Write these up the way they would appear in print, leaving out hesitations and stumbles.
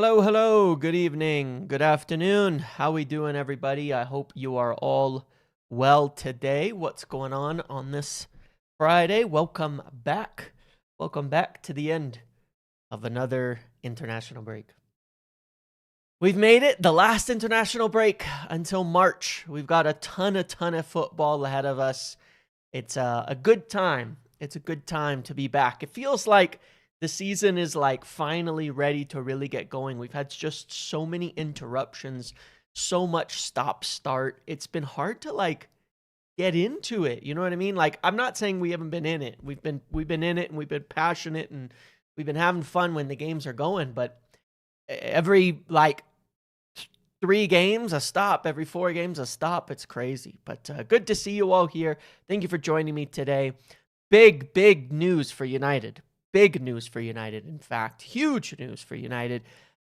Hello, hello. Good evening. Good afternoon. How we doing, everybody? I hope you are all well today. What's going on this Friday? Welcome back. Welcome back to the end of another international break. We've made it, the last international break until March. We've got a ton of football ahead of us. It's a good time. It's a good time to be back. It feels like the season is like finally ready to really get going. We've had just so many interruptions, so much stop start. It's been hard to like get into it. You know what I mean? Like, I'm not saying we haven't been in it. We've been in it, and we've been passionate, and we've been having fun when the games are going, but every like 3 games a stop, every 4 games a stop. It's crazy. But good to see you all here. Thank you for joining me today. Big news for United. Big news for United, in fact. Huge news for United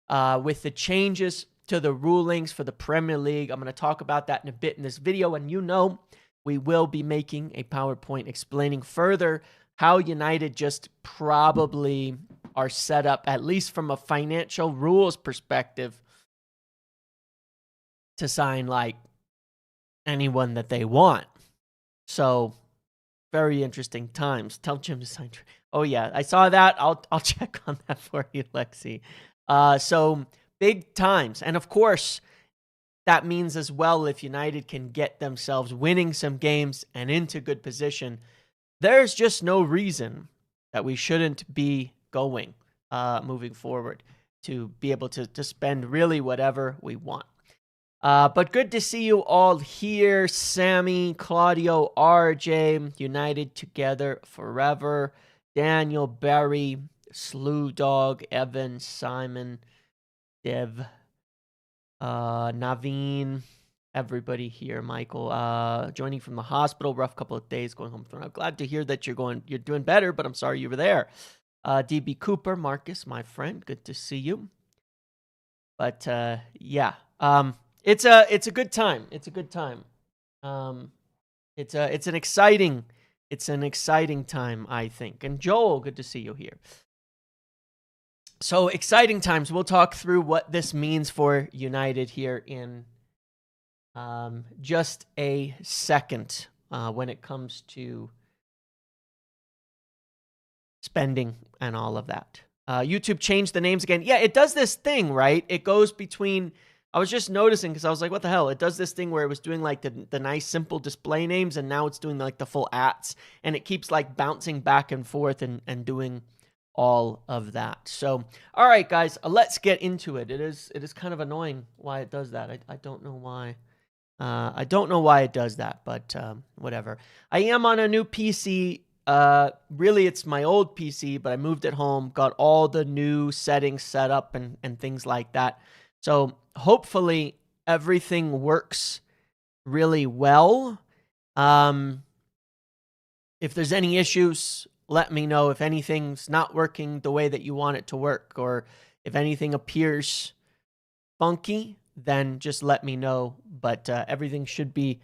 with the changes to the rulings for the Premier League. I'm going to talk about that in a bit in this video, and you know we will be making a PowerPoint explaining further how United just probably are set up, at least from a financial rules perspective, to sign like anyone that they want. So very interesting times. Tell Jim to sign. Oh yeah, I saw that. I'll check on that for you, Lexi. So big times, and of course, that means as well if United can get themselves winning some games and into good position, there's just no reason that we shouldn't be going moving forward to be able to spend really whatever we want. But good to see you all here. Sammy, Claudio, RJ, United together forever. Daniel, Barry, Slew Dog, Evan, Simon, Dev, Naveen, everybody here. Michael, joining from the hospital. Rough couple of days going home. I'm glad to hear that you're doing better, but I'm sorry you were there. DB Cooper, Marcus, my friend, good to see you. But yeah. It's a good time. It's a good time. It's an exciting time, I think. And Joel, good to see you here. So exciting times. We'll talk through what this means for United here in just a second when it comes to spending and all of that. YouTube changed the names again. Yeah, it does this thing, right? It goes between... I was just noticing because I was like, what the hell? It does this thing where it was doing like the nice simple display names, and now it's doing like the full ats, and it keeps like bouncing back and forth and doing all of that. So, all right, guys, let's get into it. It is kind of annoying why it does that. I don't know why. I don't know why it does that, but whatever. I am on a new PC. Really, it's my old PC, but I moved it home, got all the new settings set up and things like that. So hopefully everything works really well. If there's any issues, let me know. If anything's not working the way that you want it to work, or if anything appears funky, then just let me know. But everything should be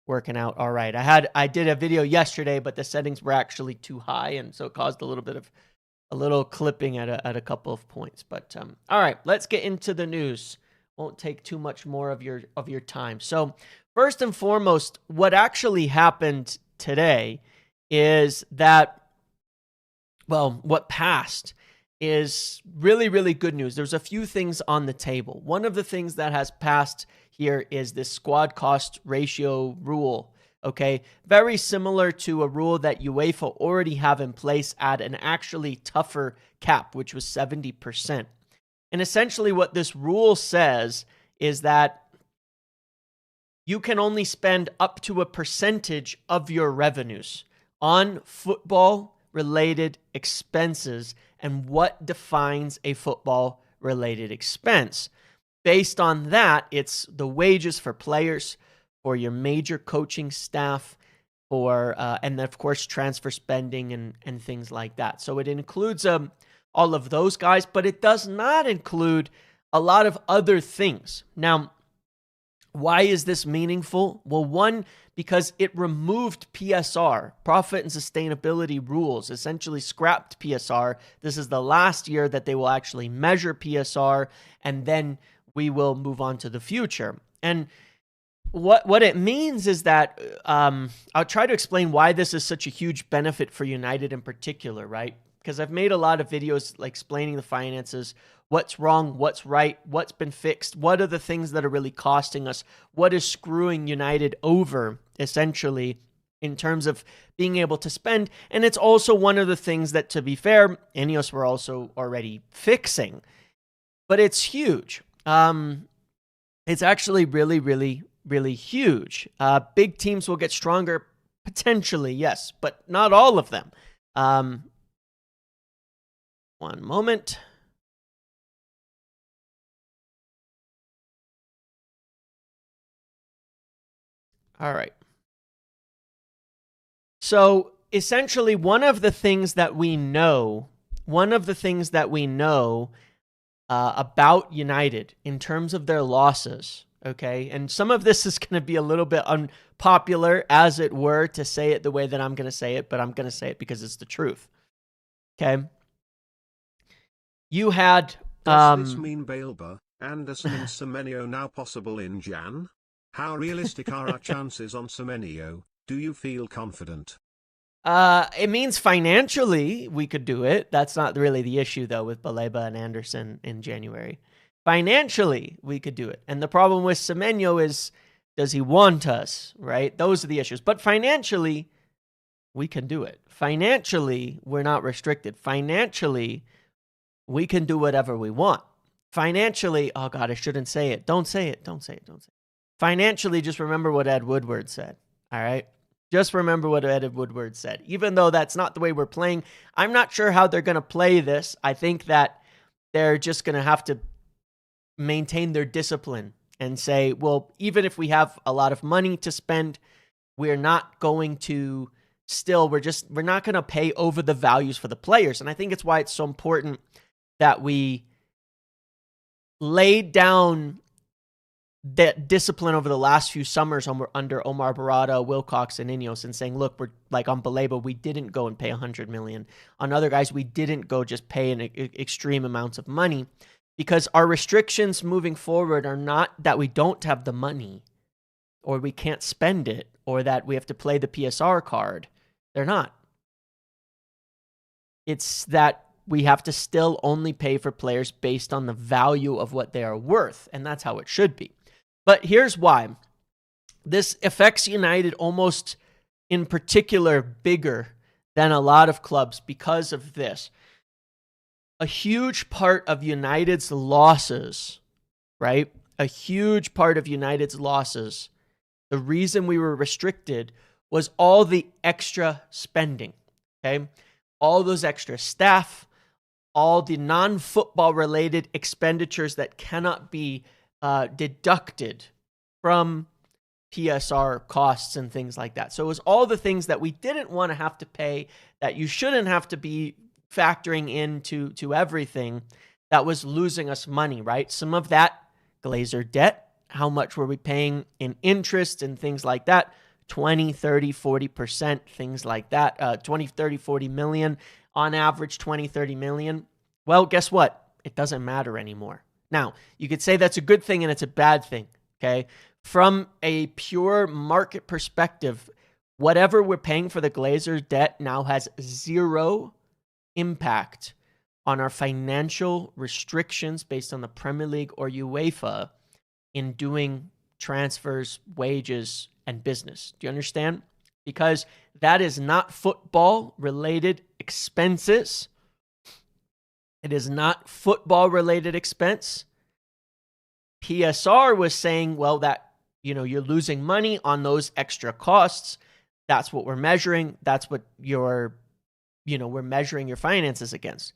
working out all right. I did a video yesterday, but the settings were actually too high, and so it caused a little clipping at a couple of points. But all right, let's get into the news. Won't take too much more of your time. So first and foremost, what actually happened today is that, well, what passed is really good news. There's a few things on the table. One of the things that has passed here is this squad cost ratio rule. Okay, very similar to a rule that UEFA already have in place at an actually tougher cap, which was 70%. And essentially what this rule says is that you can only spend up to a percentage of your revenues on football-related expenses and what defines a football-related expense. Based on that, it's the wages for players, for your major coaching staff, for and then of course transfer spending and things like that. So it includes all of those guys, but it does not include a lot of other things. Now, Why is this meaningful? Well, one, because it removed PSR, profit and sustainability rules, essentially scrapped PSR. This is the last year that they will actually measure PSR, and then we will move on to the future. And what it means is that I'll try to explain why this is such a huge benefit for United in particular, right? Because I've made a lot of videos like explaining the finances, what's wrong, what's right, what's been fixed, what are the things that are really costing us, what is screwing United over, essentially, in terms of being able to spend. And it's also one of the things that, to be fair, Ineos were also already fixing. But it's huge. It's actually really, really, really huge. Big teams will get stronger, potentially, yes, but not all of them. One moment. All right. So essentially, one of the things that we know about United in terms of their losses, okay, and some of this is going to be a little bit unpopular, as it were, to say it the way that I'm going to say it, but I'm going to say it because it's the truth. Okay. You had... Does this mean Bailba, Anderson and Semenyo now possible in Jan? How realistic are our chances on Semenyo? Do you feel confident? It means financially we could do it. That's not really the issue, though, with Baleba and Anderson in January. Financially, we could do it. And the problem with Semenyo is, does he want us, right? Those are the issues. But financially, we can do it. Financially, we're not restricted. Financially, we can do whatever we want. Financially, oh God, I shouldn't say it. Don't say it. Don't say it. Don't say it. Financially, just remember what Ed Woodward said. All right? Just remember what Ed Woodward said. Even though that's not the way we're playing, I'm not sure how they're going to play this. I think that they're just going to have to maintain their discipline and say, well, even if we have a lot of money to spend, we're not going to we're not going to pay over the values for the players. And I think it's why it's so important that we laid down that discipline over the last few summers under Omar Barada, Wilcox, and Ineos, and saying, look, we're like on Baleba, we didn't go and pay $100 million. On other guys, we didn't go just pay an extreme amounts of money, because our restrictions moving forward are not that we don't have the money or we can't spend it or that we have to play the PSR card. They're not. It's that we have to still only pay for players based on the value of what they are worth, and that's how it should be. But here's why. This affects United almost in particular bigger than a lot of clubs because of this. A huge part of United's losses, right? A huge part of United's losses, the reason we were restricted was all the extra spending, okay? All those extra staff, all the non-football related expenditures that cannot be deducted from PSR costs and things like that. So it was all the things that we didn't want to have to pay, that you shouldn't have to be factoring into everything, that was losing us money, right? Some of that Glazer debt, how much were we paying in interest and things like that? 20, 30, 40%, things like that. 20, 30, 40 million, on average 20, 30 million. Well, guess what? It doesn't matter anymore. Now, you could say that's a good thing and it's a bad thing, okay? From a pure market perspective, whatever we're paying for the Glazer debt now has zero impact on our financial restrictions based on the Premier League or UEFA in doing transfers, wages, and business. Do you understand? Because that is not football-related expenses. It is not football-related expense. PSR was saying, well, that, you're losing money on those extra costs. That's what we're measuring. That's what we're measuring your finances against.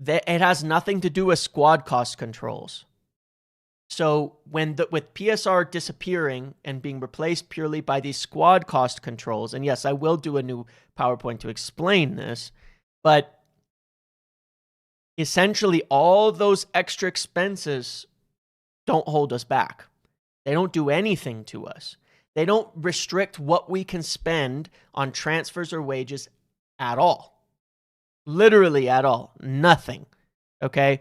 It has nothing to do with squad cost controls. So with PSR disappearing and being replaced purely by these squad cost controls, and yes, I will do a new PowerPoint to explain this, but essentially all those extra expenses don't hold us back. They don't do anything to us. They don't restrict what we can spend on transfers or wages at all. Literally at all. Nothing. Okay?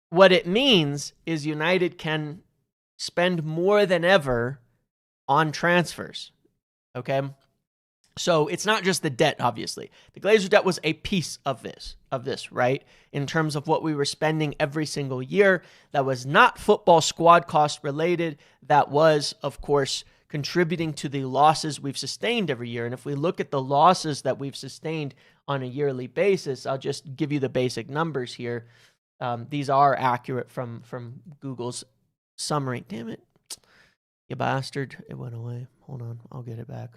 What it means is United can spend more than ever on transfers. Okay? So it's not just the debt, obviously. The Glazer debt was a piece of this, right? In terms of what we were spending every single year. That was not football squad cost related. That was, of course, contributing to the losses we've sustained every year. And if we look at the losses that we've sustained on a yearly basis, I'll just give you the basic numbers here. These are accurate from Google's summary. Damn it. You bastard. It went away. Hold on. I'll get it back.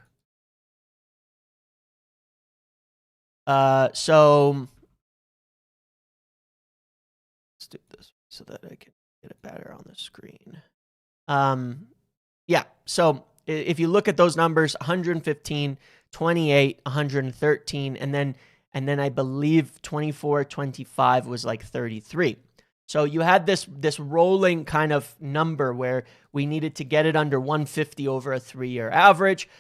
So let's do this so that I can get it better on the screen. Yeah. So if you look at those numbers, 115, 28, 113, and then I believe 24, 25 was like 33. So you had this rolling kind of number where we needed to get it under 150 over a 3-year average.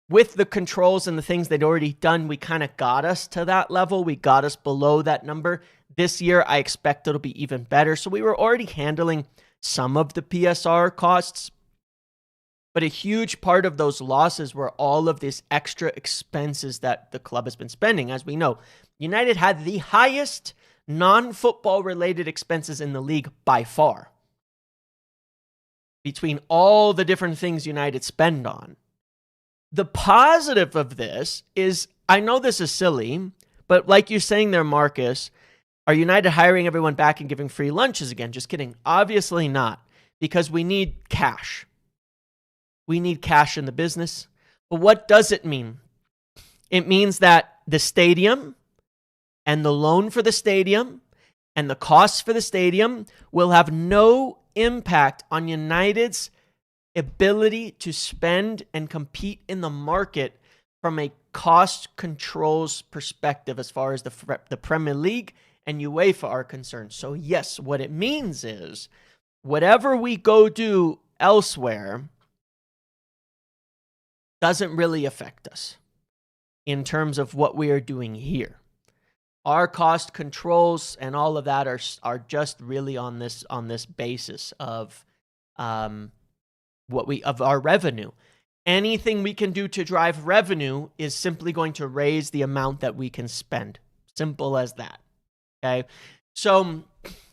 With the controls and the things they'd already done, we kind of got us to that level. We got us below that number. This year, I expect it'll be even better. So we were already handling some of the PSR costs, but a huge part of those losses were all of these extra expenses that the club has been spending. As we know, United had the highest non-football related expenses in the league by far. Between all the different things United spend on. The positive of this is, I know this is silly, but like you're saying there, Marcus, are United hiring everyone back and giving free lunches again? Just kidding. Obviously not, because we need cash. We need cash in the business. But what does it mean? It means that the stadium and the loan for the stadium and the costs for the stadium will have no impact on United's ability to spend and compete in the market from a cost controls perspective as far as the Premier League and UEFA are concerned. So yes, what it means is whatever we go do elsewhere doesn't really affect us in terms of what we are doing here. Our cost controls and all of that are just really on this basis of of our revenue. Anything we can do to drive revenue is simply going to raise the amount that we can spend. Simple as that. Okay. So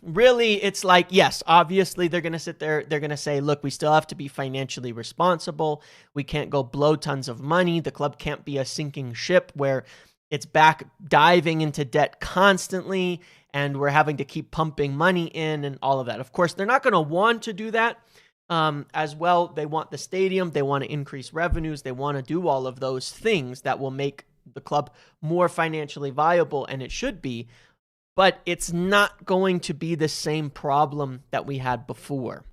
really it's like, yes, obviously they're going to sit there. They're going to say, look, we still have to be financially responsible. We can't go blow tons of money. The club can't be a sinking ship where it's back diving into debt constantly and we're having to keep pumping money in and all of that. Of course, they're not going to want to do that. As well, they want the stadium, they want to increase revenues, they want to do all of those things that will make the club more financially viable, and it should be, but it's not going to be the same problem that we had before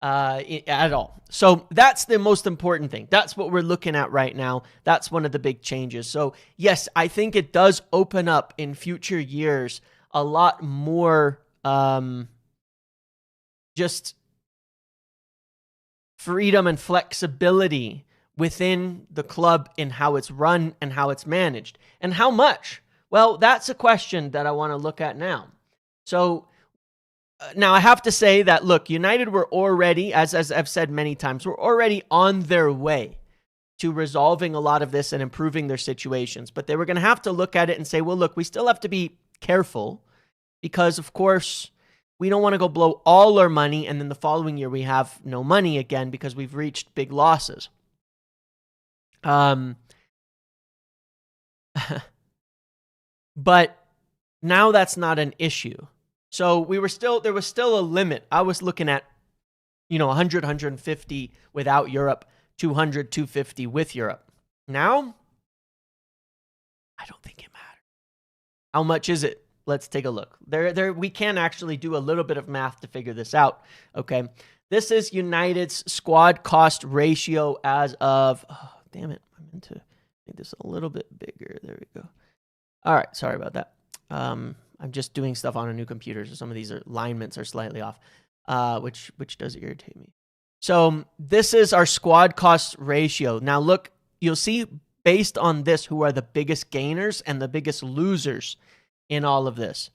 at all. So that's the most important thing. That's what we're looking at right now. That's one of the big changes. So yes, I think it does open up in future years a lot more just freedom and flexibility within the club in how it's run and how it's managed. And how much? Well, that's a question that I want to look at now. So now I have to say that, look, United were already, as I've said many times, we're already on their way to resolving a lot of this and improving their situations. But they were going to have to look at it and say, well, look, we still have to be careful because, of course, we don't want to go blow all our money, and then the following year we have no money again because we've reached big losses. But now that's not an issue. So there was still a limit. I was looking at, 100, 150 without Europe, 200, 250 with Europe. Now, I don't think it matters. How much is it? Let's take a look. We can actually do a little bit of math to figure this out. Okay. This is United's squad cost ratio as of, oh, damn it. I meant to make this a little bit bigger. There we go. All right. Sorry about that. I'm just doing stuff on a new computer. So some of these alignments are slightly off, which does irritate me. So this is our squad cost ratio. Now look, you'll see based on this who are the biggest gainers and the biggest losers in all of this.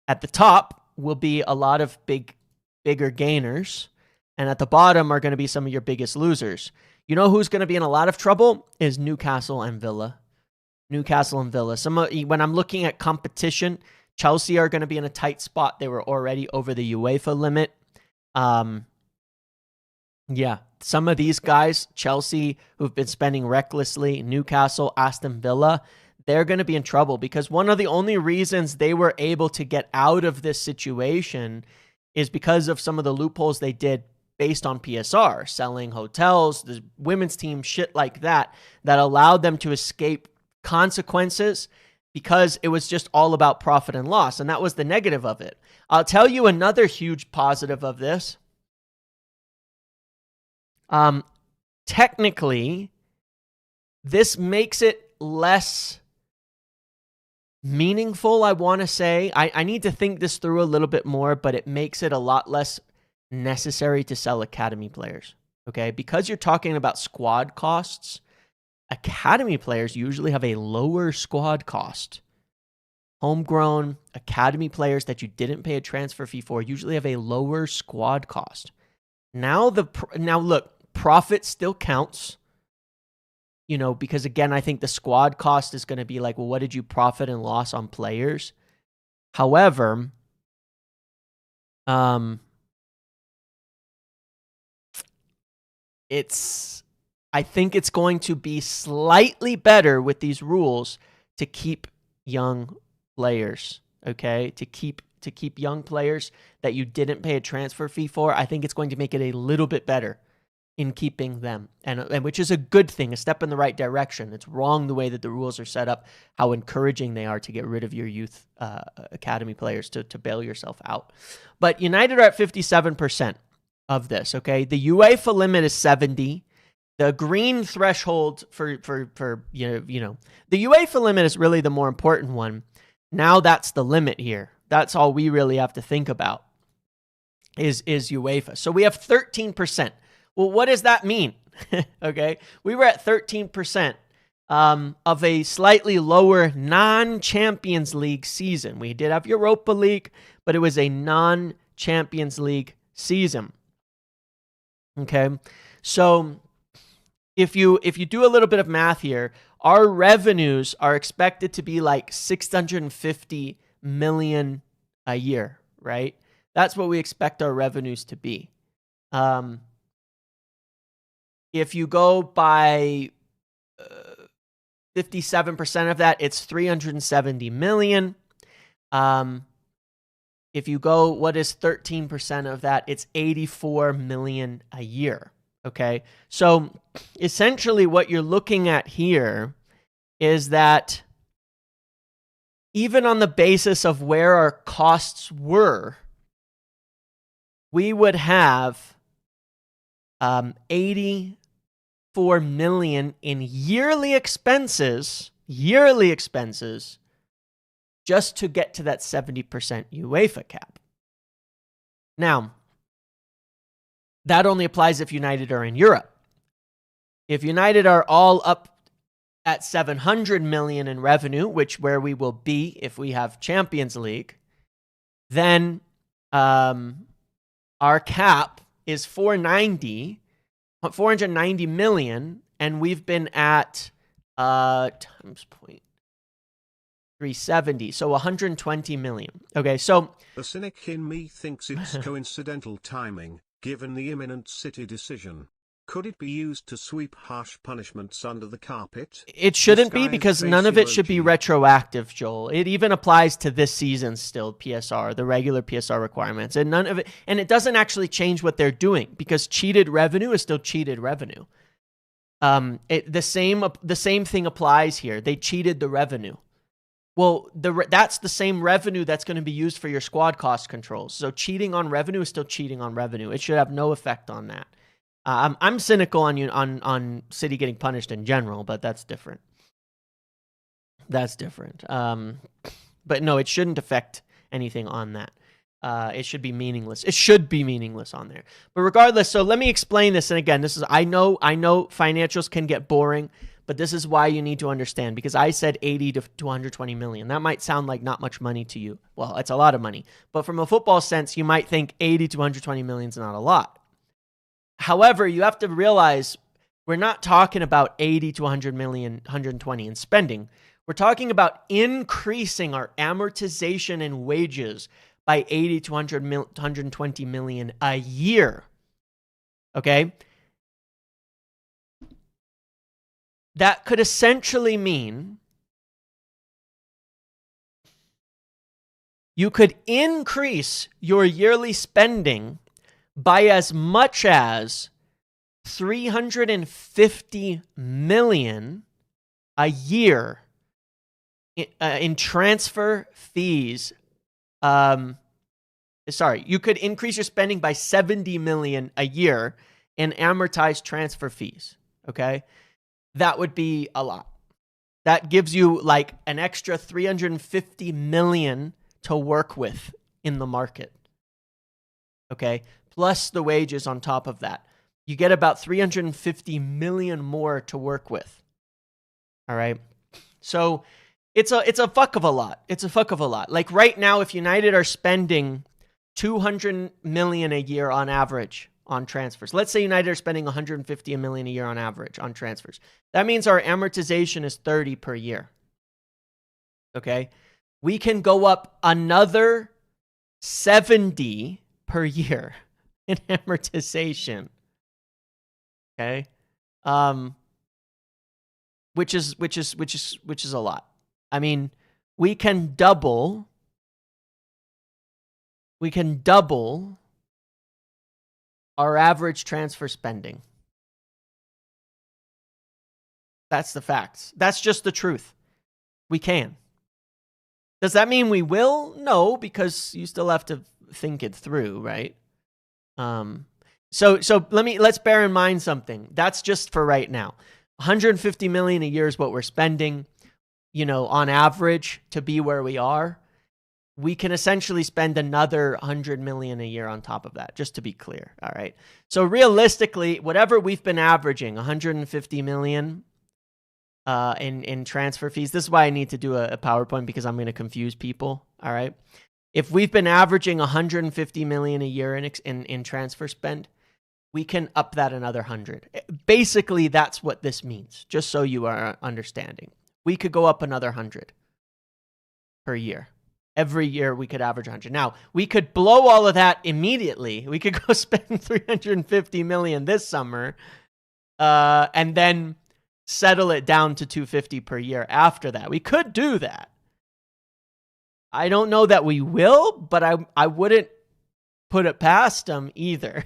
At the top will be a lot of bigger gainers, and at the bottom are going to be some of your biggest losers. You know who's going to be in a lot of trouble is Newcastle and Villa. Newcastle and Villa. When I'm looking at competition, Chelsea are going to be in a tight spot. They were already over the UEFA limit. Yeah, some of these guys, Chelsea, who've been spending recklessly, Newcastle, Aston Villa, they're going to be in trouble because one of the only reasons they were able to get out of this situation is because of some of the loopholes they did based on PSR, selling hotels, the women's team, shit like that, that allowed them to escape consequences because it was just all about profit and loss. And that was the negative of it. I'll tell you another huge positive of this. Technically, this makes it less meaningful, I want to say. I need to think this through a little bit more, but it makes it a lot less necessary to sell academy players, okay? Because you're talking about squad costs, academy players usually have a lower squad cost. Homegrown academy players that you didn't pay a transfer fee for usually have a lower squad cost. Now look, profit still counts, because again, I think the squad cost is going to be like, well, what did you profit and loss on players? However, I think it's going to be slightly better with these rules to keep young players, okay? To keep young players that you didn't pay a transfer fee for. I think it's going to make it a little bit better in keeping them, and which is a good thing, a step in the right direction. It's wrong the way that the rules are set up, how encouraging they are to get rid of your youth academy players to bail yourself out. But United are at 57% of this, okay? The UEFA limit is 70. The green threshold for the UEFA limit is really the more important one. Now that's the limit here. That's all we really have to think about is UEFA. So we have 13%. Well, what does that mean? Okay, we were at 13% of a slightly lower non-Champions League season. We did have Europa League, but it was a non-Champions League season. Okay, so if you do a little bit of math here, our revenues are expected to be like 650 million a year, right? That's what we expect our revenues to be. If you go by 57% of that, it's 370 million. If you go, what is 13% of that? It's 84 million a year. Okay. So essentially what you're looking at here is that even on the basis of where our costs were, we would have 84 million in yearly expenses just to get to that 70% UEFA cap. Now, that only applies if United are in Europe. If United are all up at 700 million in revenue, where we will be if we have Champions League, then our cap is 490 million, and we've been at times 0.370, so 120 million. Okay, so the cynic in me thinks it's coincidental timing, given the imminent City decision. Could it be used to sweep harsh punishments under the carpet? It shouldn't be, because none of it should be retroactive, Joel. It even applies to this season's still PSR, the regular PSR requirements, and none of it, and it doesn't actually change what they're doing, because cheated revenue is still cheated revenue. The same thing applies here. They cheated the revenue. Well, that's the same revenue that's going to be used for your squad cost controls. So cheating on revenue is still cheating on revenue. It should have no effect on that. I'm cynical on City getting punished in general, but that's different. But no, it shouldn't affect anything on that. It should be meaningless. It should be meaningless on there. But regardless, so let me explain this. And again, I know financials can get boring, but this is why you need to understand, because I said 80 to 220 million. That might sound like not much money to you. Well, it's a lot of money. But from a football sense, you might think 80 to 120 million is not a lot. However, you have to realize we're not talking about 80 to 100 million, 120 in spending. We're talking about increasing our amortization and wages by 80 to 120 million a year. Okay? That could essentially mean you could increase your yearly spending by as much as 350 million a year in transfer fees. You could increase your spending by 70 million a year in amortized transfer fees. Okay? That would be a lot. That gives you like an extra 350 million to work with in the market. Okay? Plus the wages on top of that. You get about 350 million more to work with. All right? So it's a fuck of a lot. It's a fuck of a lot. Like right now, if United are spending 200 million a year on average on transfers. Let's say United are spending 150 million a year on average on transfers. That means our amortization is 30 per year. Okay? We can go up another 70 per year in amortization. Okay? Which is a lot. I mean, we can double our average transfer spending. That's the facts. That's just the truth. We can. Does that mean we will? No, because you still have to think it through, right? So let's bear in mind something. That's just for right now. 150 million a year is what we're spending, on average to be where we are. We can essentially spend another 100 million a year on top of that, just to be clear. All right. So realistically, whatever we've been averaging, 150 million in transfer fees. This is why I need to do a PowerPoint, because I'm going to confuse people. All right. If we've been averaging 150 million a year in transfer spend, we can up that another 100. Basically, that's what this means, just so you are understanding. We could go up another 100 per year. Every year we could average 100. Now, we could blow all of that immediately. We could go spend 350 million this summer and then settle it down to 250 per year after that. We could do that. I don't know that we will, but I wouldn't put it past them either.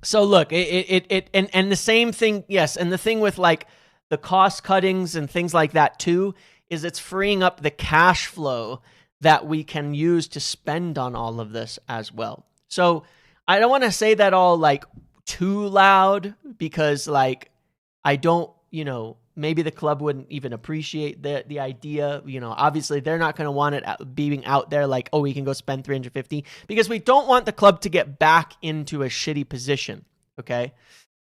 So look, and the same thing, yes, and the thing with like the cost cuttings and things like that too, is it's freeing up the cash flow that we can use to spend on all of this as well. So I don't want to say that all like too loud, because like I don't, maybe the club wouldn't even appreciate the idea. Obviously they're not going to want it being out there like, oh, we can go spend 350, because we don't want the club to get back into a shitty position. Okay.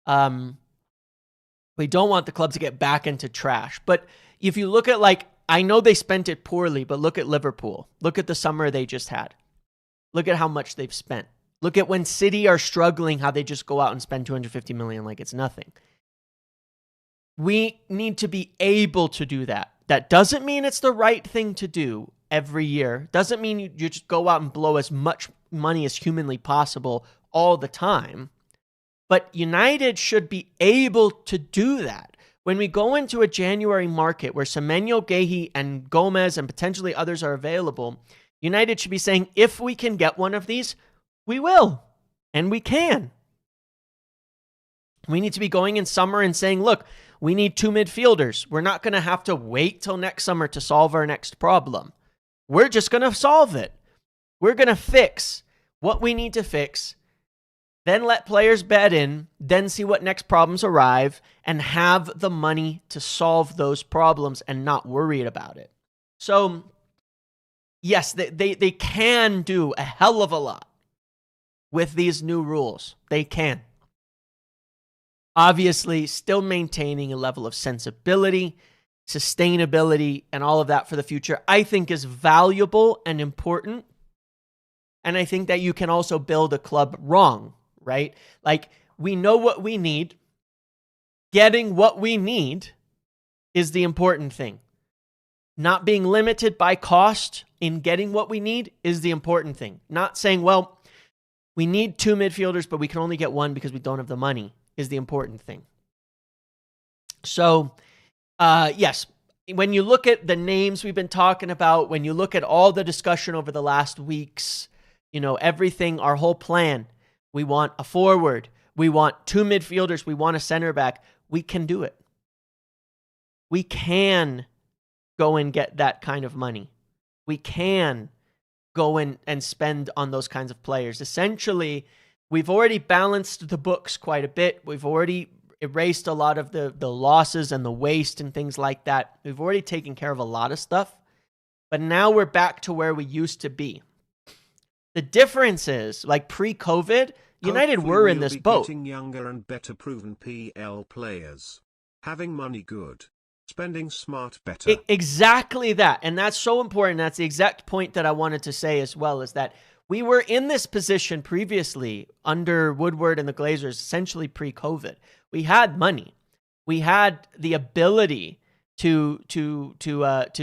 We don't want the club to get back into trash. But if you look at like, I know they spent it poorly, but look at Liverpool. Look at the summer they just had. Look at how much they've spent. Look at when City are struggling, how they just go out and spend 250 million like it's nothing. We need to be able to do that. That doesn't mean it's the right thing to do every year. Doesn't mean you just go out and blow as much money as humanly possible all the time. But United should be able to do that. When we go into a January market where Semenyo, Guehi, and Gomez and potentially others are available, United should be saying, if we can get one of these, we will. And we can. We need to be going in summer and saying, look, we need 2 midfielders. We're not going to have to wait till next summer to solve our next problem. We're just going to solve it. We're going to fix what we need to fix, then let players bet in, then see what next problems arrive, and have the money to solve those problems and not worried about it. So, yes, they can do a hell of a lot with these new rules. They can. Obviously, still maintaining a level of sensibility, sustainability, and all of that for the future, I think is valuable and important. And I think that you can also build a club wrong, right? Like, we know what we need. Getting what we need is the important thing. Not being limited by cost in getting what we need is the important thing. Not saying, well, we need 2 midfielders, but we can only get 1 because we don't have the money is the important thing. So, yes, when you look at the names we've been talking about, when you look at all the discussion over the last weeks, everything, our whole plan, we want a forward, we want 2 midfielders, we want a center back, we can do it. We can go and get that kind of money. We can go in and spend on those kinds of players. Essentially, we've already balanced the books quite a bit. We've already erased a lot of the losses and the waste and things like that. We've already taken care of a lot of stuff. But now we're back to where we used to be. The difference is, like pre-COVID, United were in this boat. Getting younger and better proven PL players. Having money good. Spending smart better. Exactly that. And that's so important. That's the exact point that I wanted to say as well, is that we were in this position previously under Woodward and the Glazers, essentially pre-COVID. We had money. We had the ability to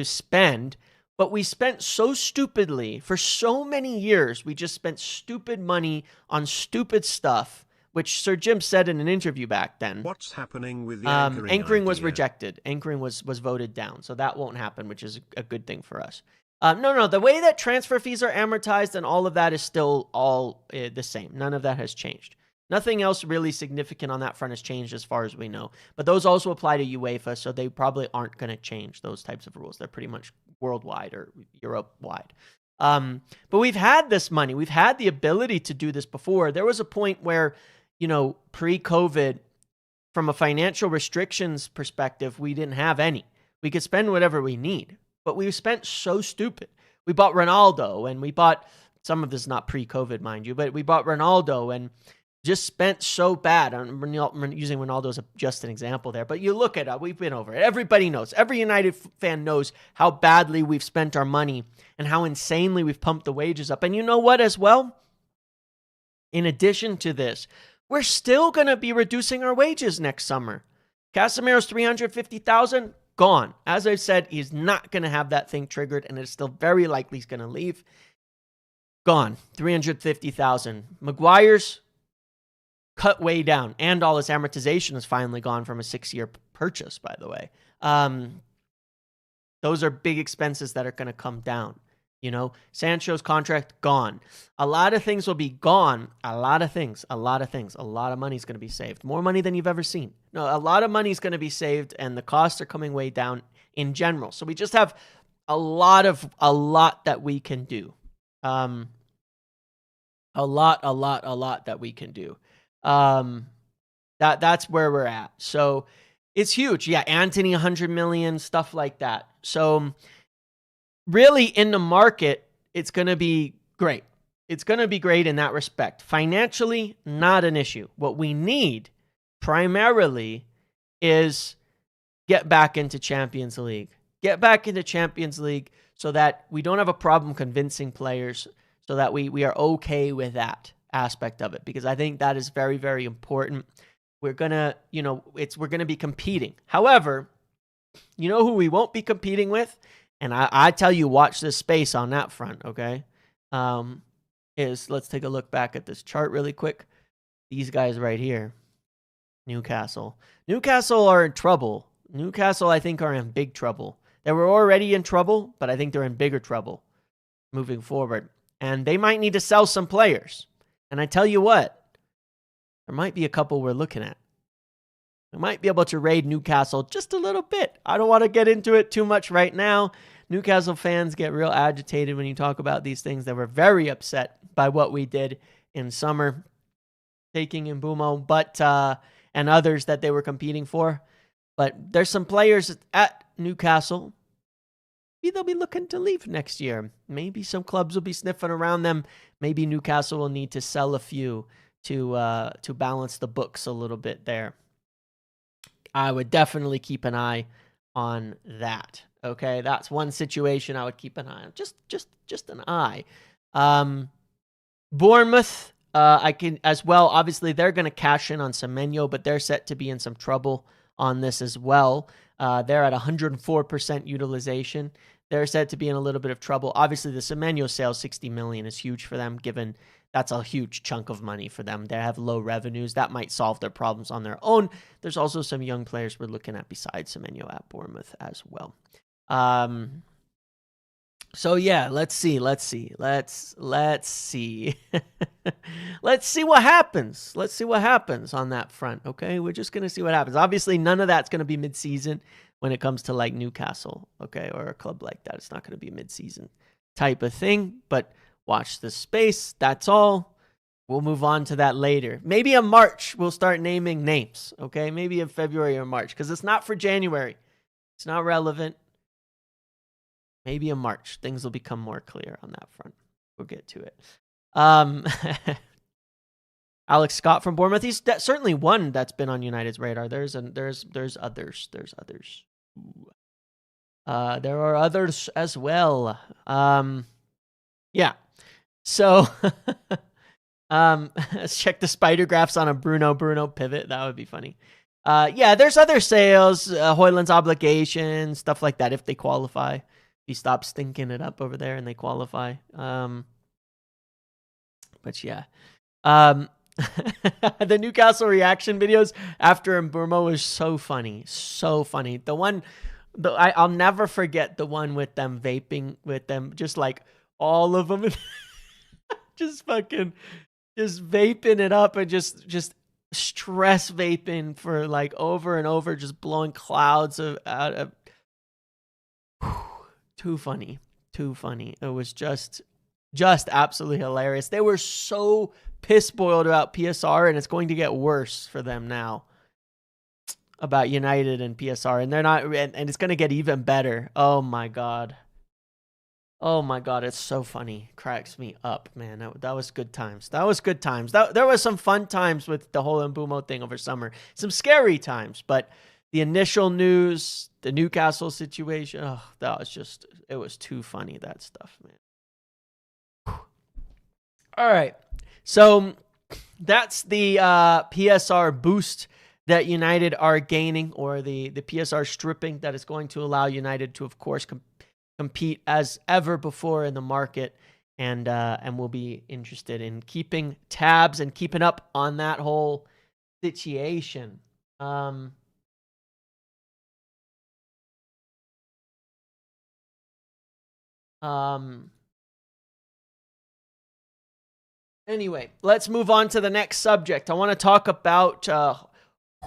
spend, but we spent so stupidly for so many years. We just spent stupid money on stupid stuff, which Sir Jim said in an interview back then. What's happening with the anchoring Anchoring was idea? rejected. Anchoring was voted down, so that won't happen, which is a good thing for us. No, the way that transfer fees are amortized and all of that is still all the same. None of that has changed. Nothing else really significant on that front has changed as far as we know. But those also apply to UEFA, so they probably aren't going to change those types of rules. They're pretty much worldwide or Europe-wide. But we've had this money. We've had the ability to do this before. There was a point where, pre-COVID, from a financial restrictions perspective, we didn't have any. We could spend whatever we need. But we spent so stupid. We bought Ronaldo, and we bought, some of this is not pre-COVID, mind you, but we bought Ronaldo and just spent so bad. I'm using Ronaldo as just an example there, but you look at it, we've been over it. Everybody knows. Every United fan knows how badly we've spent our money and how insanely we've pumped the wages up. And you know what as well? In addition to this, we're still going to be reducing our wages next summer. Casemiro's $350,000. Gone. As I've said, he's not going to have that thing triggered, and it's still very likely he's going to leave. Gone. $350,000. Maguire's cut way down, and all his amortization is finally gone from a 6-year purchase, by the way. Those are big expenses that are going to come down. Sancho's contract gone. A lot of things will be gone. A lot of things. A lot of money is going to be saved. More money than you've ever seen. No, a lot of money is going to be saved, and the costs are coming way down in general. So we just have a lot that we can do. A lot that we can do. That's where we're at. So it's huge. Yeah, Anthony, 100 million, stuff like that. So really, in the market, it's going to be great. It's going to be great in that respect. Financially, not an issue. What we need primarily is get back into Champions League. Get back into Champions League so that we don't have a problem convincing players, so that we are okay with that aspect of it, because I think that is very, very important. We're going to, we're going to be competing. However, you know who we won't be competing with? And I tell you, watch this space on that front, okay? Let's take a look back at this chart really quick. These guys right here, Newcastle. Newcastle are in trouble. Newcastle, I think, are in big trouble. They were already in trouble, but I think they're in bigger trouble moving forward. And they might need to sell some players. And I tell you what, there might be a couple we're looking at. We might be able to raid Newcastle just a little bit. I don't want to get into it too much right now. Newcastle fans get real agitated when you talk about these things. They were very upset by what we did in summer, taking Mbumo, and others that they were competing for. But there's some players at Newcastle maybe they'll be looking to leave next year. Maybe some clubs will be sniffing around them. Maybe Newcastle will need to sell a few to balance the books a little bit there. I would definitely keep an eye on that. Okay, that's one situation I would keep an eye on. Just an eye. Bournemouth, I can as well. Obviously, they're going to cash in on Semenyo, but they're set to be in some trouble on this as well. They're at 104% utilization. They're set to be in a little bit of trouble. Obviously, the Semenyo sale, 60 million, is huge for them, given that's a huge chunk of money for them. They have low revenues. That might solve their problems on their own. There's also some young players we're looking at besides Semenyo at Bournemouth as well. So yeah, let's see. Let's see what happens. Let's see what happens on that front. Okay, we're just gonna see what happens. Obviously, none of that's gonna be mid-season when it comes to like Newcastle, okay, or a club like that. It's not gonna be a mid-season type of thing. But watch this space. That's all. We'll move on to that later. Maybe in March we'll start naming names. Okay, maybe in February or March, because it's not for January. It's not relevant. Maybe in March, things will become more clear on that front. We'll get to it. Alex Scott from Bournemouth. He's certainly one that's been on United's radar. There's others. There's others. There are others as well. Yeah. So let's check the spider graphs on a Bruno pivot. That would be funny. Yeah, there's other sales, Hoyland's obligations, stuff like that if they qualify. He stops stinking it up over there and they qualify. But yeah. The Newcastle reaction videos after Mbeumo was so funny. So funny. I'll never forget the one with them vaping, with them, just like all of them. just vaping it up and just stress vaping for like over and over, just blowing clouds out of. Too funny. It was just absolutely hilarious. They were so piss boiled about PSR, and it's going to get worse for them now about United and PSR, and they're not, and it's going to get even better. Oh my god, it's so funny. Cracks me up, man. That was good times. There was some fun times with the whole Mbeumo thing over summer. Some scary times, but the initial news, the Newcastle situation, it was too funny, that stuff, man. All right. So that's the PSR boost that United are gaining, or the PSR stripping that is going to allow United to, of course, compete as ever before in the market. And we'll be interested in keeping tabs and keeping up on that whole situation. Anyway, let's move on to the next subject. I want to talk about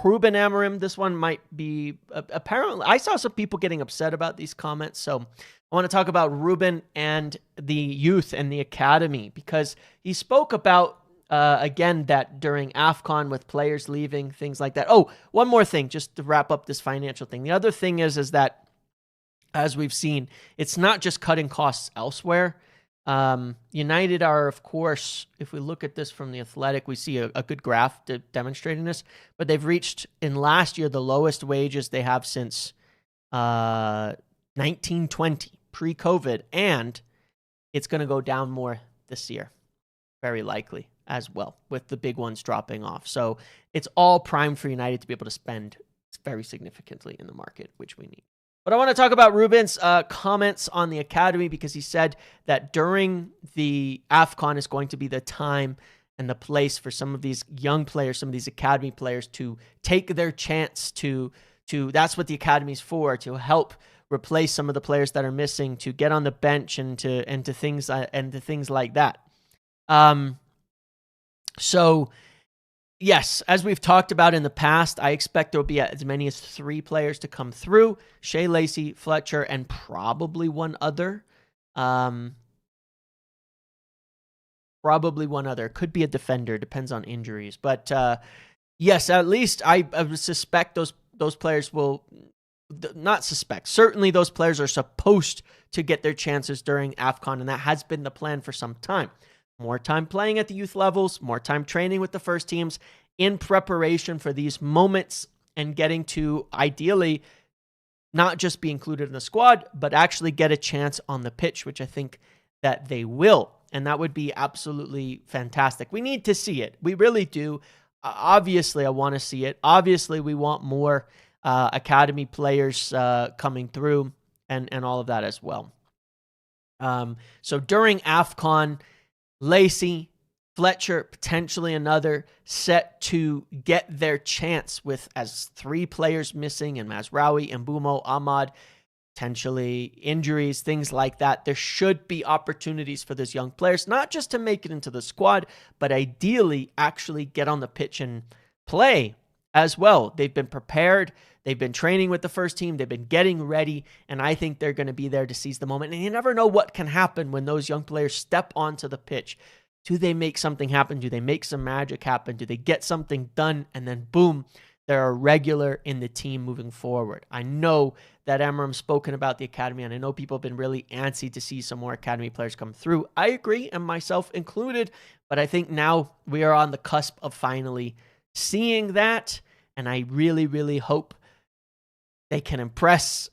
Ruben Amorim. This one might be apparently, I saw some people getting upset about these comments, so I want to talk about Ruben and the youth and the academy, because he spoke about again that during Afcon with players leaving, things like that. Oh, one more thing, just to wrap up this financial thing. The other thing is that, as we've seen, it's not just cutting costs elsewhere. United are, of course, if we look at this from The Athletic, we see a good graph demonstrating this, but they've reached in last year the lowest wages they have since 1920, pre-COVID, and it's going to go down more this year, very likely as well, with the big ones dropping off. So it's all primed for United to be able to spend very significantly in the market, which we need. But I want to talk about Ruben's comments on the academy, because he said that during the Afcon is going to be the time and the place for some of these young players, some of these academy players, to take their chance to that's what the academy's for, to help replace some of the players that are missing, to get on the bench and to things like that. So yes, as we've talked about in the past, I expect there will be as many as 3 players to come through: Shea Lacey, Fletcher, and probably one other. Could be a defender, depends on injuries. But yes, at least I suspect those players will not suspect. Certainly those players are supposed to get their chances during Afcon, and that has been the plan for some time. More time playing at the youth levels, more time training with the first teams in preparation for these moments and getting to ideally not just be included in the squad, but actually get a chance on the pitch, which I think that they will. And that would be absolutely fantastic. We need to see it. We really do. Obviously, I want to see it. Obviously, we want more academy players coming through and all of that as well. So during Afcon, Lacey, Fletcher, potentially another, set to get their chance with as 3 players missing, and Mazraoui, Mbumo, Ahmad, potentially injuries, things like that. There should be opportunities for those young players, not just to make it into the squad, but ideally actually get on the pitch and play as well. They've been prepared. They've been training with the first team. They've been getting ready, and I think they're going to be there to seize the moment. And you never know what can happen when those young players step onto the pitch. Do they make something happen? Do they make some magic happen? Do they get something done? And then boom, they're a regular in the team moving forward. I know that Amram's spoken about the academy, and I know people have been really antsy to see some more academy players come through. I agree, and myself included, but I think now we are on the cusp of finally seeing that, and I really, really hope they can impress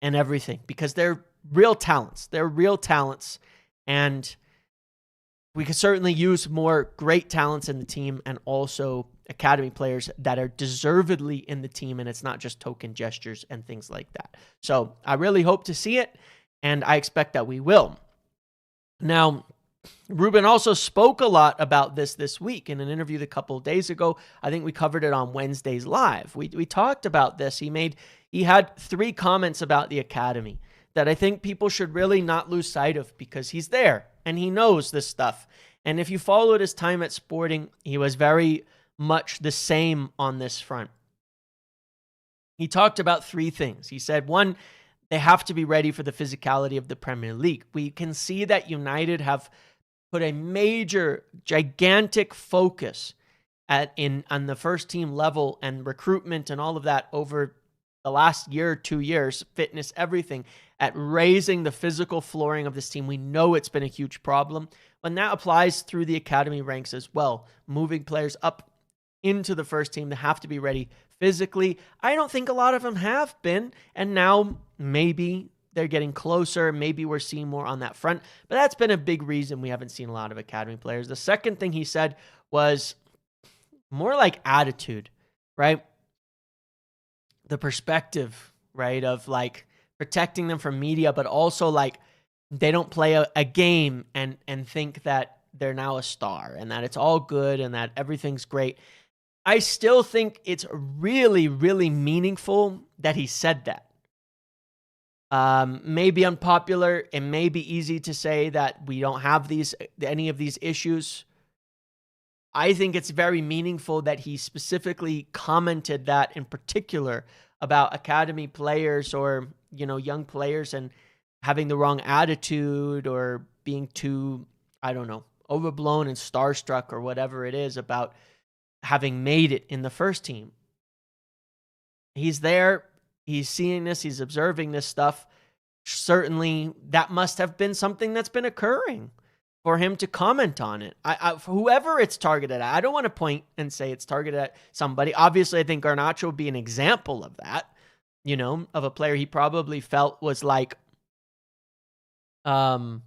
and everything, because they're real talents. They're real talents, and we could certainly use more great talents in the team and also academy players that are deservedly in the team, and it's not just token gestures and things like that. So I really hope to see it, and I expect that we will. Now, Ruben also spoke a lot about this week in an interview a couple of days ago. I think we covered it on Wednesday's live. We talked about this. He had 3 comments about the academy that I think people should really not lose sight of, because he's there and he knows this stuff. And if you followed his time at Sporting, he was very much the same on this front. He talked about 3 things. He said, 1, they have to be ready for the physicality of the Premier League. We can see that United have put a major, gigantic focus on the first team level and recruitment and all of that over the last year or 2 years, fitness, everything, at raising the physical flooring of this team. We know it's been a huge problem, and that applies through the academy ranks as well. Moving players up into the first team, they have to be ready physically. I don't think a lot of them have been, and now maybe they're getting closer. Maybe we're seeing more on that front, but that's been a big reason we haven't seen a lot of academy players. The second thing he said was more like attitude, right? The perspective, right, of like protecting them from media, but also like they don't play a game and think that they're now a star and that it's all good and that everything's great. I still think it's really, really meaningful that he said that. Maybe unpopular. It may be easy to say that we don't have any of these issues. I think it's very meaningful that he specifically commented that in particular about academy players or, young players and having the wrong attitude or being too, I don't know, overblown and starstruck or whatever it is about having made it in the first team. He's there. He's seeing this. He's observing this stuff. Certainly, that must have been something that's been occurring for him to comment on it. For whoever it's targeted at, I don't want to point and say it's targeted at somebody. Obviously, I think Garnacho would be an example of that, of a player he probably felt was like, I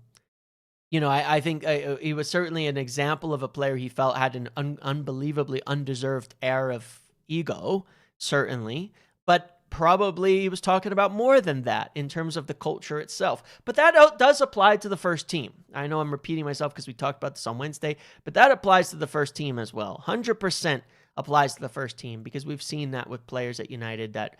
think he was certainly an example of a player he felt had an unbelievably undeserved air of ego, certainly. But probably he was talking about more than that in terms of the culture itself. But that does apply to the first team. I know I'm repeating myself because we talked about this on Wednesday, but that applies to the first team as well. 100% applies to the first team, because we've seen that with players at United that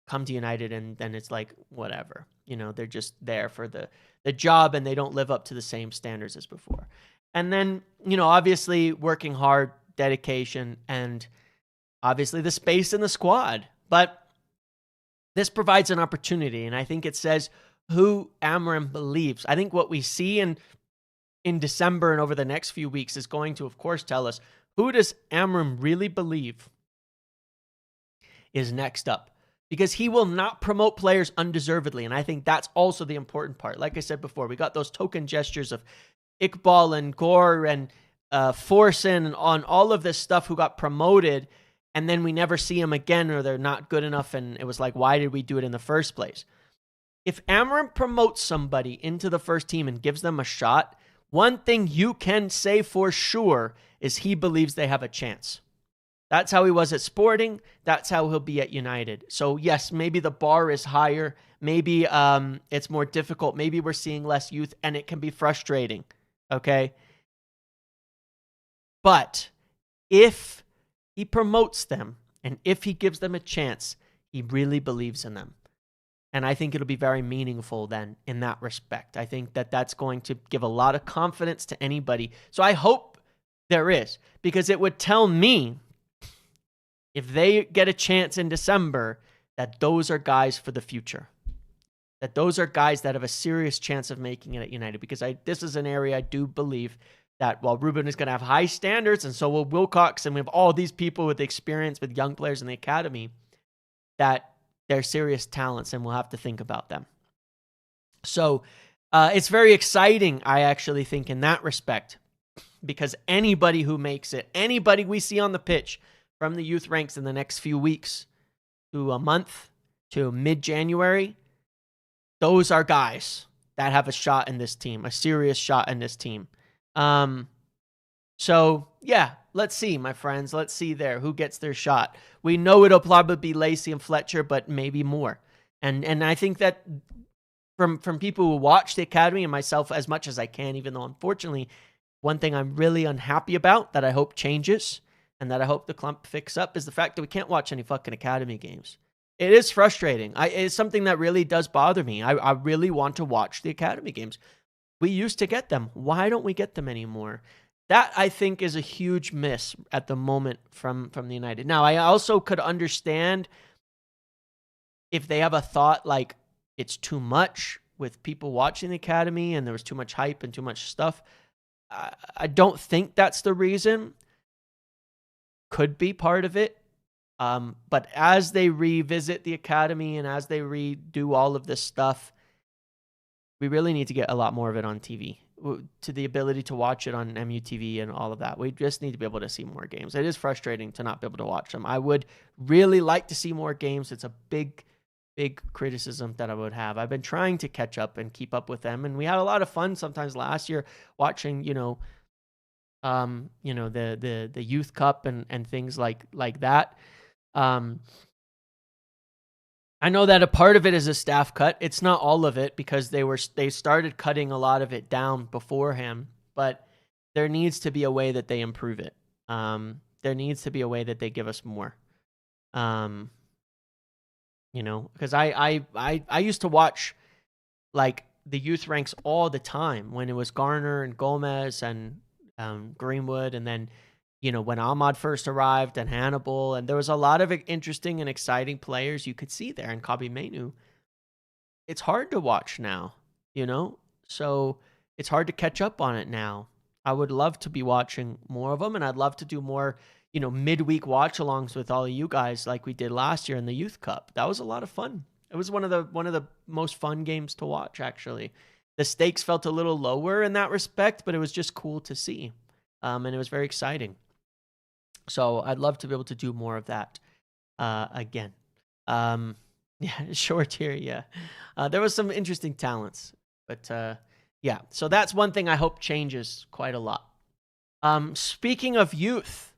come to United and then it's like, whatever. They're just there for the job and they don't live up to the same standards as before. And then, obviously working hard, dedication, and obviously the space in the squad. But this provides an opportunity, and I think it says who Amram believes. I think what we see in December and over the next few weeks is going to, of course, tell us who does Amram really believe is next up because he will not promote players undeservedly. And I think that's also the important part. Like I said before, we got those token gestures of Iqbal and Gore and Forsen and on all of this stuff who got promoted, and then we never see them again, or they're not good enough. And it was like, why did we do it in the first place? If Amarim promotes somebody into the first team and gives them a shot, one thing you can say for sure is he believes they have a chance. That's how he was at Sporting. That's how he'll be at United. So yes, maybe the bar is higher. Maybe it's more difficult. Maybe we're seeing less youth, and it can be frustrating. Okay? But if he promotes them and if he gives them a chance, he really believes in them. And I think it'll be very meaningful then in that respect. I think that that's going to give a lot of confidence to anybody. So I hope there is, because it would tell me, if they get a chance in December, that those are guys for the future. That those are guys that have a serious chance of making it at United. Because this is an area I do believe that while Ruben is going to have high standards, and so will Wilcox, and we have all these people with experience with young players in the academy, that they're serious talents, and we'll have to think about them. So it's very exciting, I actually think, in that respect, because anybody who makes it, anybody we see on the pitch from the youth ranks in the next few weeks to a month to mid-January, those are guys that have a shot in this team, a serious shot in this team. So yeah, let's see, my friends. Let's see there who gets their shot. We know it'll probably be Lacey and Fletcher, but maybe more. And I think that from people who watch the academy, and myself as much as I can, even though unfortunately one thing I'm really unhappy about that I hope changes and that I hope the clump fix up is the fact that we can't watch any fucking academy games. It is frustrating. It's something that really does bother me. I really want to watch the academy games. We used to get them. Why don't we get them anymore? That, I think, is a huge miss at the moment from the United. Now, I also could understand if they have a thought like it's too much with people watching the academy and there was too much hype and too much stuff. I don't think that's the reason. Could be part of it. But as they revisit the academy and as they redo all of this stuff, we really need to get a lot more of it on TV, to the ability to watch it on MUTV and all of that. We just need to be able to see more games. It is frustrating to not be able to watch them. I would really like to see more games. It's a big criticism that I would have. I've been trying to catch up and keep up with them, and we had a lot of fun sometimes last year watching, the Youth Cup and things like that. I know that a part of it is a staff cut. It's not all of it, because they started cutting a lot of it down before him, but there needs to be a way that they improve it. There needs to be a way that they give us more. Because I used to watch like the youth ranks all the time when it was Garner and Gomez and Greenwood, and then when Ahmad first arrived and Hannibal, and there was a lot of interesting and exciting players you could see there, and Kabi Menu. It's hard to watch now, so it's hard to catch up on it now. I would love to be watching more of them, and I'd love to do more, midweek watch-alongs with all of you guys like we did last year in the Youth Cup. That was a lot of fun. It was one of the most fun games to watch, actually. The stakes felt a little lower in that respect, but it was just cool to see, and it was very exciting. So I'd love to be able to do more of that again. Short here, yeah. There was some interesting talents, but yeah. So that's one thing I hope changes quite a lot. Speaking of youth,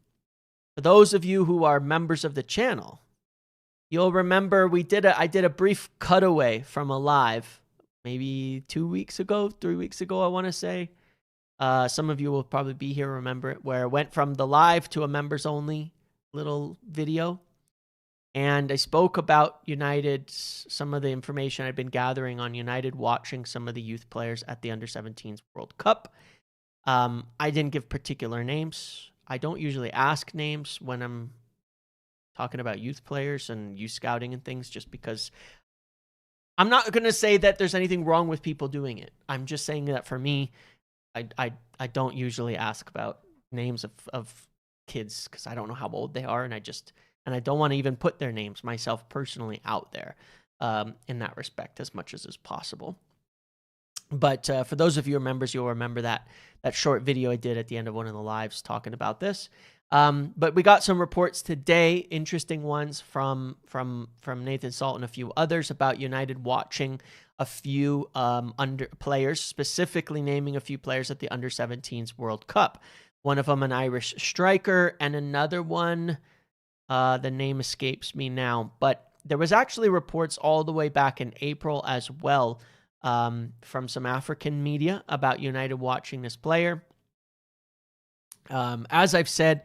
for those of you who are members of the channel, you'll remember I did a brief cutaway from a live maybe 3 weeks ago, I want to say. Some of you will probably be here, remember it, where it went from the live to a members only little video. And I spoke about United, some of the information I'd been gathering on United watching some of the youth players at the Under-17s World Cup. I didn't give particular names. I don't usually ask names when I'm talking about youth players and youth scouting and things, just because I'm not going to say that there's anything wrong with people doing it. I'm just saying that for me, I don't usually ask about names of kids, because I don't know how old they are, and I just And I don't want to even put their names myself personally out there in that respect as much as is possible. But for those of you who are members, you'll remember that short video I did at the end of one of the lives talking about this. But we got some reports today, interesting ones from Nathan Salt and a few others about United watching a few players, specifically naming a few players at the Under-17s World Cup. One of them an Irish striker, and another one, the name escapes me now. But there was actually reports all the way back in April as well from some African media about United watching this player. As I've said,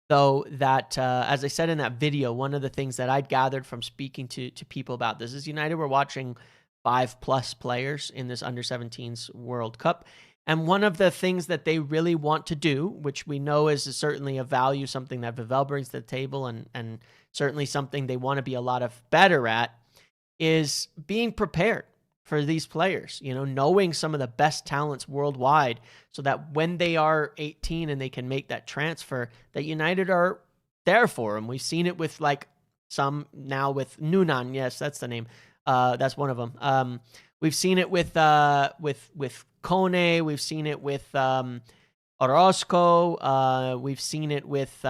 though, that as I said in that video, one of the things that I'd gathered from speaking to people about this is United were watching 5+ players in this Under-17s World Cup. And one of the things that they really want to do, which we know is certainly a value, something that Vivel brings to the table and certainly something they want to be a lot of better at, is being prepared for these players, knowing some of the best talents worldwide so that when they are 18 and they can make that transfer, that United are there for them. We've seen it with some now with Nunan. Yes, that's the name. That's one of them. We've seen it with Kone. We've seen it with Orozco. We've seen it with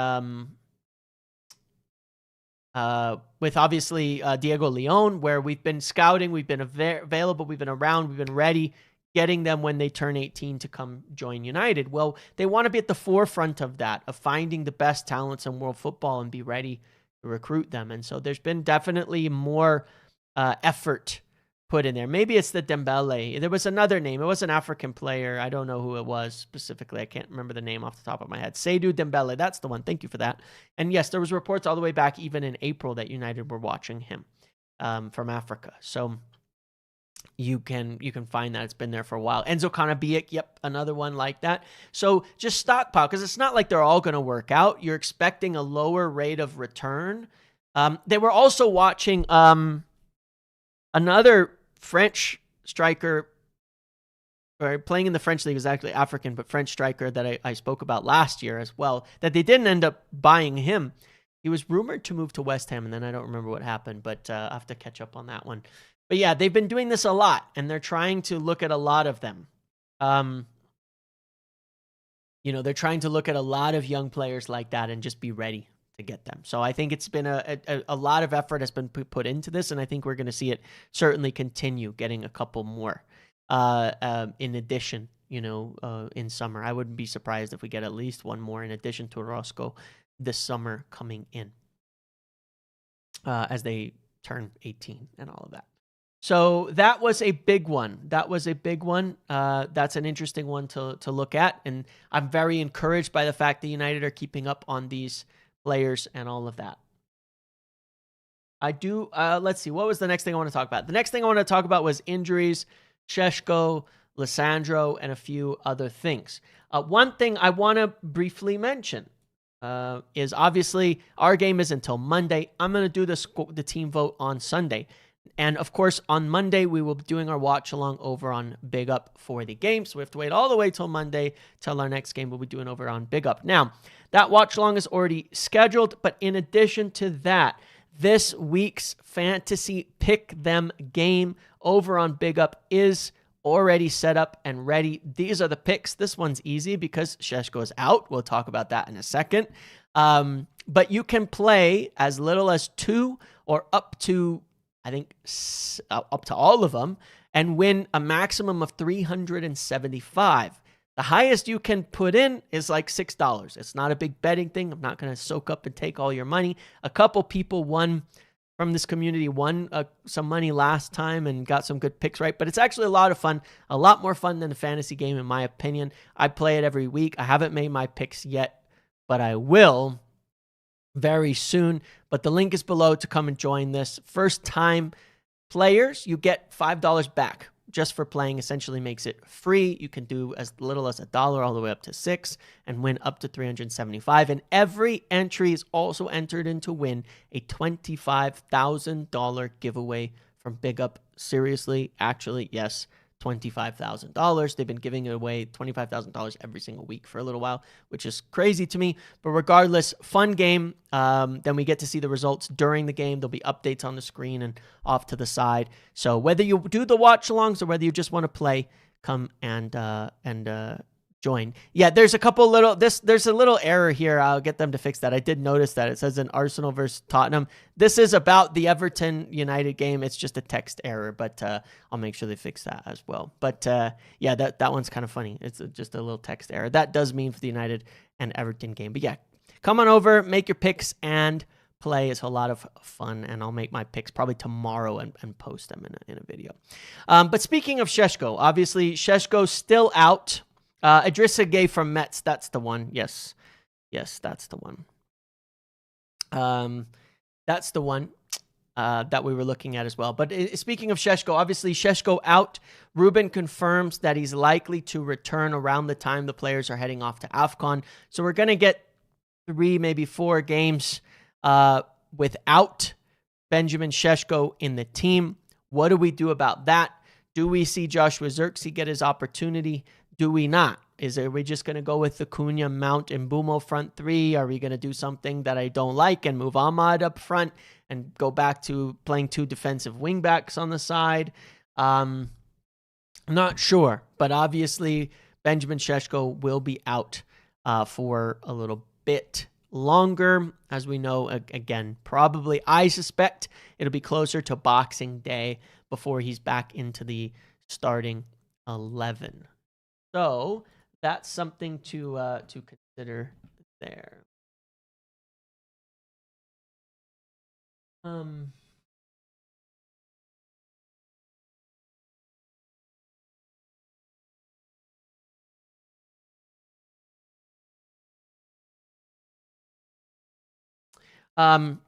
obviously Diego Leon, where we've been scouting, we've been available, we've been around, we've been ready, getting them when they turn 18 to come join United. Well, they want to be at the forefront of that, of finding the best talents in world football and be ready to recruit them. And so there's been definitely more effort put in there. Maybe it's the Dembele. There was another name. It was an African player. I don't know who it was specifically. I can't remember the name off the top of my head. Seydou Dembele. That's the one. Thank you for that. And yes, there was reports all the way back even in April that United were watching him from Africa. So you can find that. It's been there for a while. Enzo Canabic, yep, another one like that. So just stockpile, because it's not like they're all going to work out. You're expecting a lower rate of return. They were also watching another French striker, or playing in the French league, is actually African, but French striker that I spoke about last year as well, that they didn't end up buying him. He was rumored to move to West Ham, and then I don't remember what happened, but I have to catch up on that one. But yeah, they've been doing this a lot, and they're trying to look at a lot of them. They're trying to look at a lot of young players like that and just be ready to get them. So I think it's been a lot of effort has been put into this, and I think we're going to see it certainly continue, getting a couple more in addition, in summer. I wouldn't be surprised if we get at least one more in addition to Orozco this summer coming in as they turn 18 and all of that. So that was a big one. That's an interesting one to look at, and I'm very encouraged by the fact that United are keeping up on these players and all of that. Let's see, what was the next thing I want to talk about? The next thing I want to talk about was injuries, Šeško, Lissandro, and a few other things. One thing I want to briefly mention is obviously our game is until Monday. I'm going to do the team vote on Sunday. And of course, on Monday, we will be doing our watch along over on Big Up for the game. So we have to wait all the way till Monday till our next game we'll be doing over on Big Up. Now, that watch along is already scheduled, but in addition to that, this week's fantasy pick them game over on Big Up is already set up and ready. These are the picks. This one's easy because Šeško is out. We'll talk about that in a second. But you can play as little as 2 or up to, I think, up to all of them, and win a maximum of 375. The highest you can put in is like $6. It's not a big betting thing. I'm not going to soak up and take all your money. A couple people from this community won some money last time and got some good picks right, but it's actually a lot of fun, a lot more fun than a fantasy game in my opinion. I play it every week. I haven't made my picks yet, but I will very soon. But the link is below to come and join this. First time players, you get $5 back just for playing. Essentially makes it free. You can do as little as $1 all the way up to $6 and win up to 375. And every entry is also entered in to win a $25,000 giveaway from Big Up. Seriously, actually, yes, $25,000. They've been giving away $25,000 every single week for a little while, which is crazy to me. But regardless, fun game. Then we get to see the results during the game. There'll be updates on the screen and off to the side. So whether you do the watch-alongs or whether you just want to play, come and join. Yeah, there's a couple little, there's a little error here. I'll get them to fix that. I did notice that it says in Arsenal versus Tottenham. This is about the Everton United game. It's just a text error, but I'll make sure they fix that as well. But yeah, that one's kind of funny. It's just a little text error. That does mean for the United and Everton game. But yeah, come on over, make your picks, and play. Is a lot of fun, and I'll make my picks probably tomorrow and post them in a video. But speaking of Šeško, obviously Šeško's still out. Idrissa Gueye from Metz, that's the one. Yes, that's the one. That's the one that we were looking at as well. But speaking of Šeško, obviously Šeško out. Ruben confirms that he's likely to return around the time the players are heading off to Afcon. So we're going to get 3, maybe 4 games without Benjamin Šeško in the team. What do we do about that? Do we see Joshua Zirkzee get his opportunity? Do we not? Are we just going to go with the Cunha, Mount, and Bumo front 3? Are we going to do something that I don't like and move Ahmad up front and go back to playing 2 defensive wingbacks on the side? Not sure, but obviously Benjamin Šeško will be out for a little bit longer. As we know, again, probably, I suspect it'll be closer to Boxing Day before he's back into the starting 11. So that's something to consider there.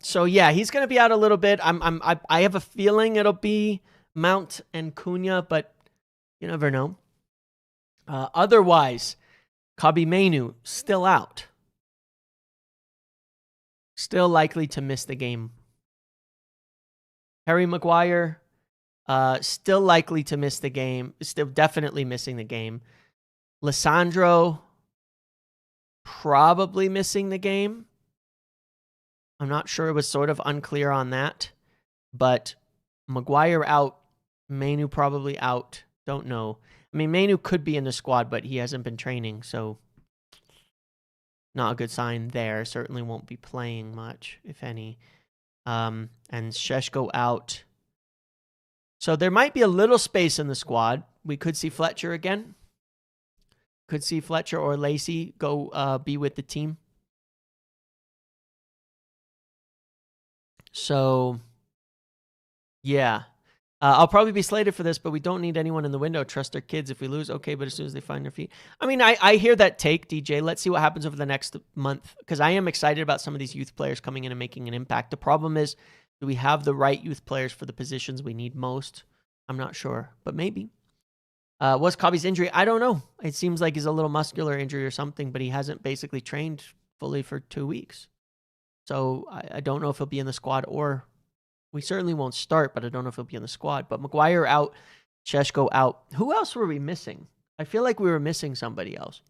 So yeah, he's going to be out a little bit. I have a feeling it'll be Mount and Cunha, but you never know. Otherwise, Kobbie Mainoo still out. Still likely to miss the game. Harry Maguire, still likely to miss the game. Still definitely missing the game. Lissandro, probably missing the game. I'm not sure. It was sort of unclear on that. But Maguire out. Mainoo probably out. Don't know. I mean, Mainoo could be in the squad, but he hasn't been training, so not a good sign there. Certainly won't be playing much, if any. And Šeško out. So there might be a little space in the squad. We could see Fletcher again. Could see Fletcher or Lacey go be with the team. So, yeah. I'll probably be slated for this, but we don't need anyone in the window. Trust our kids. If we lose, okay, but as soon as they find their feet. I mean, I hear that take, DJ. Let's see what happens over the next month, because I am excited about some of these youth players coming in and making an impact. The problem is, do we have the right youth players for the positions we need most? I'm not sure, but maybe. What's Kobbie's injury? I don't know. It seems like he's a little muscular injury or something, but he hasn't basically trained fully for 2 weeks. So I don't know if he'll be in the squad, or we certainly won't start, but I don't know if he'll be in the squad. But Maguire out, Šeško out. Who else were we missing? I feel like we were missing somebody else.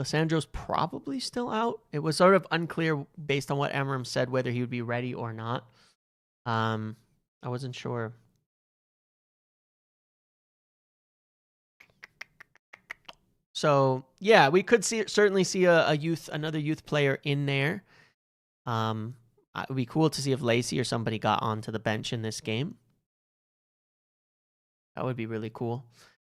Lissandro's probably still out. It was sort of unclear based on what Amram said whether he would be ready or not. I wasn't sure. So yeah, we could certainly see another youth player in there. It would be cool to see if Lacey or somebody got onto the bench in this game. That would be really cool.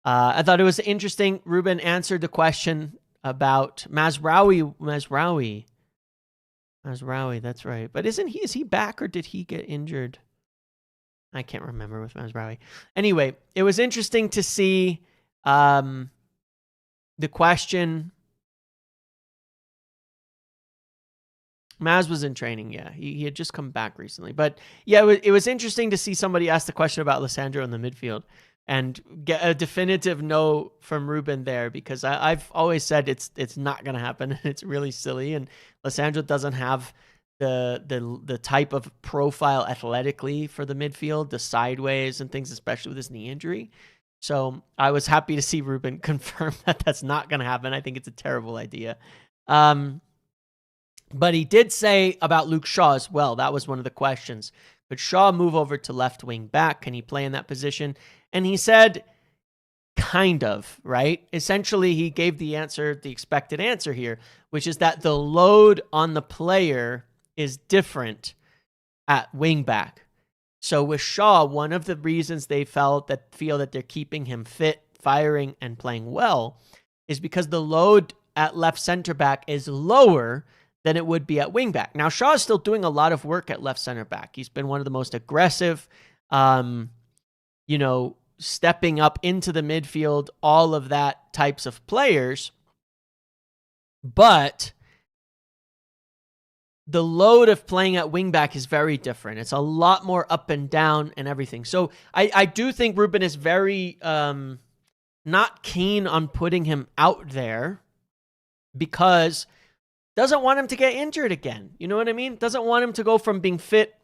I thought it was interesting. Ruben answered the question about Mazraoui. Mazraoui, that's right. But is he back, or did he get injured? I can't remember with Mazraoui. Anyway, it was interesting to see the question. Maz was in training, yeah. He had just come back recently. But yeah, it was interesting to see somebody ask the question about Lissandro in the midfield and get a definitive no from Ruben there, because I've always said it's not going to happen. It's really silly, and Lissandro doesn't have the type of profile athletically for the midfield, the sideways and things, especially with his knee injury. So I was happy to see Ruben confirm that that's not going to happen. I think it's a terrible idea. But he did say about Luke Shaw as well. That was one of the questions. Could Shaw move over to left wing back? Can he play in that position? And he said, kind of, right? Essentially, he gave the answer, the expected answer here, which is that the load on the player is different at wing back. So with Shaw, one of the reasons they feel that they're keeping him fit, firing, and playing well is because the load at left center back is lower than it would be at wing back. Now, Shaw is still doing a lot of work at left center back. He's been one of the most aggressive, stepping up into the midfield, all of that types of players. But the load of playing at wingback is very different. It's a lot more up and down and everything. So I do think Ruben is very not keen on putting him out there because doesn't want him to get injured again. You know what I mean? Doesn't want him to go from being fit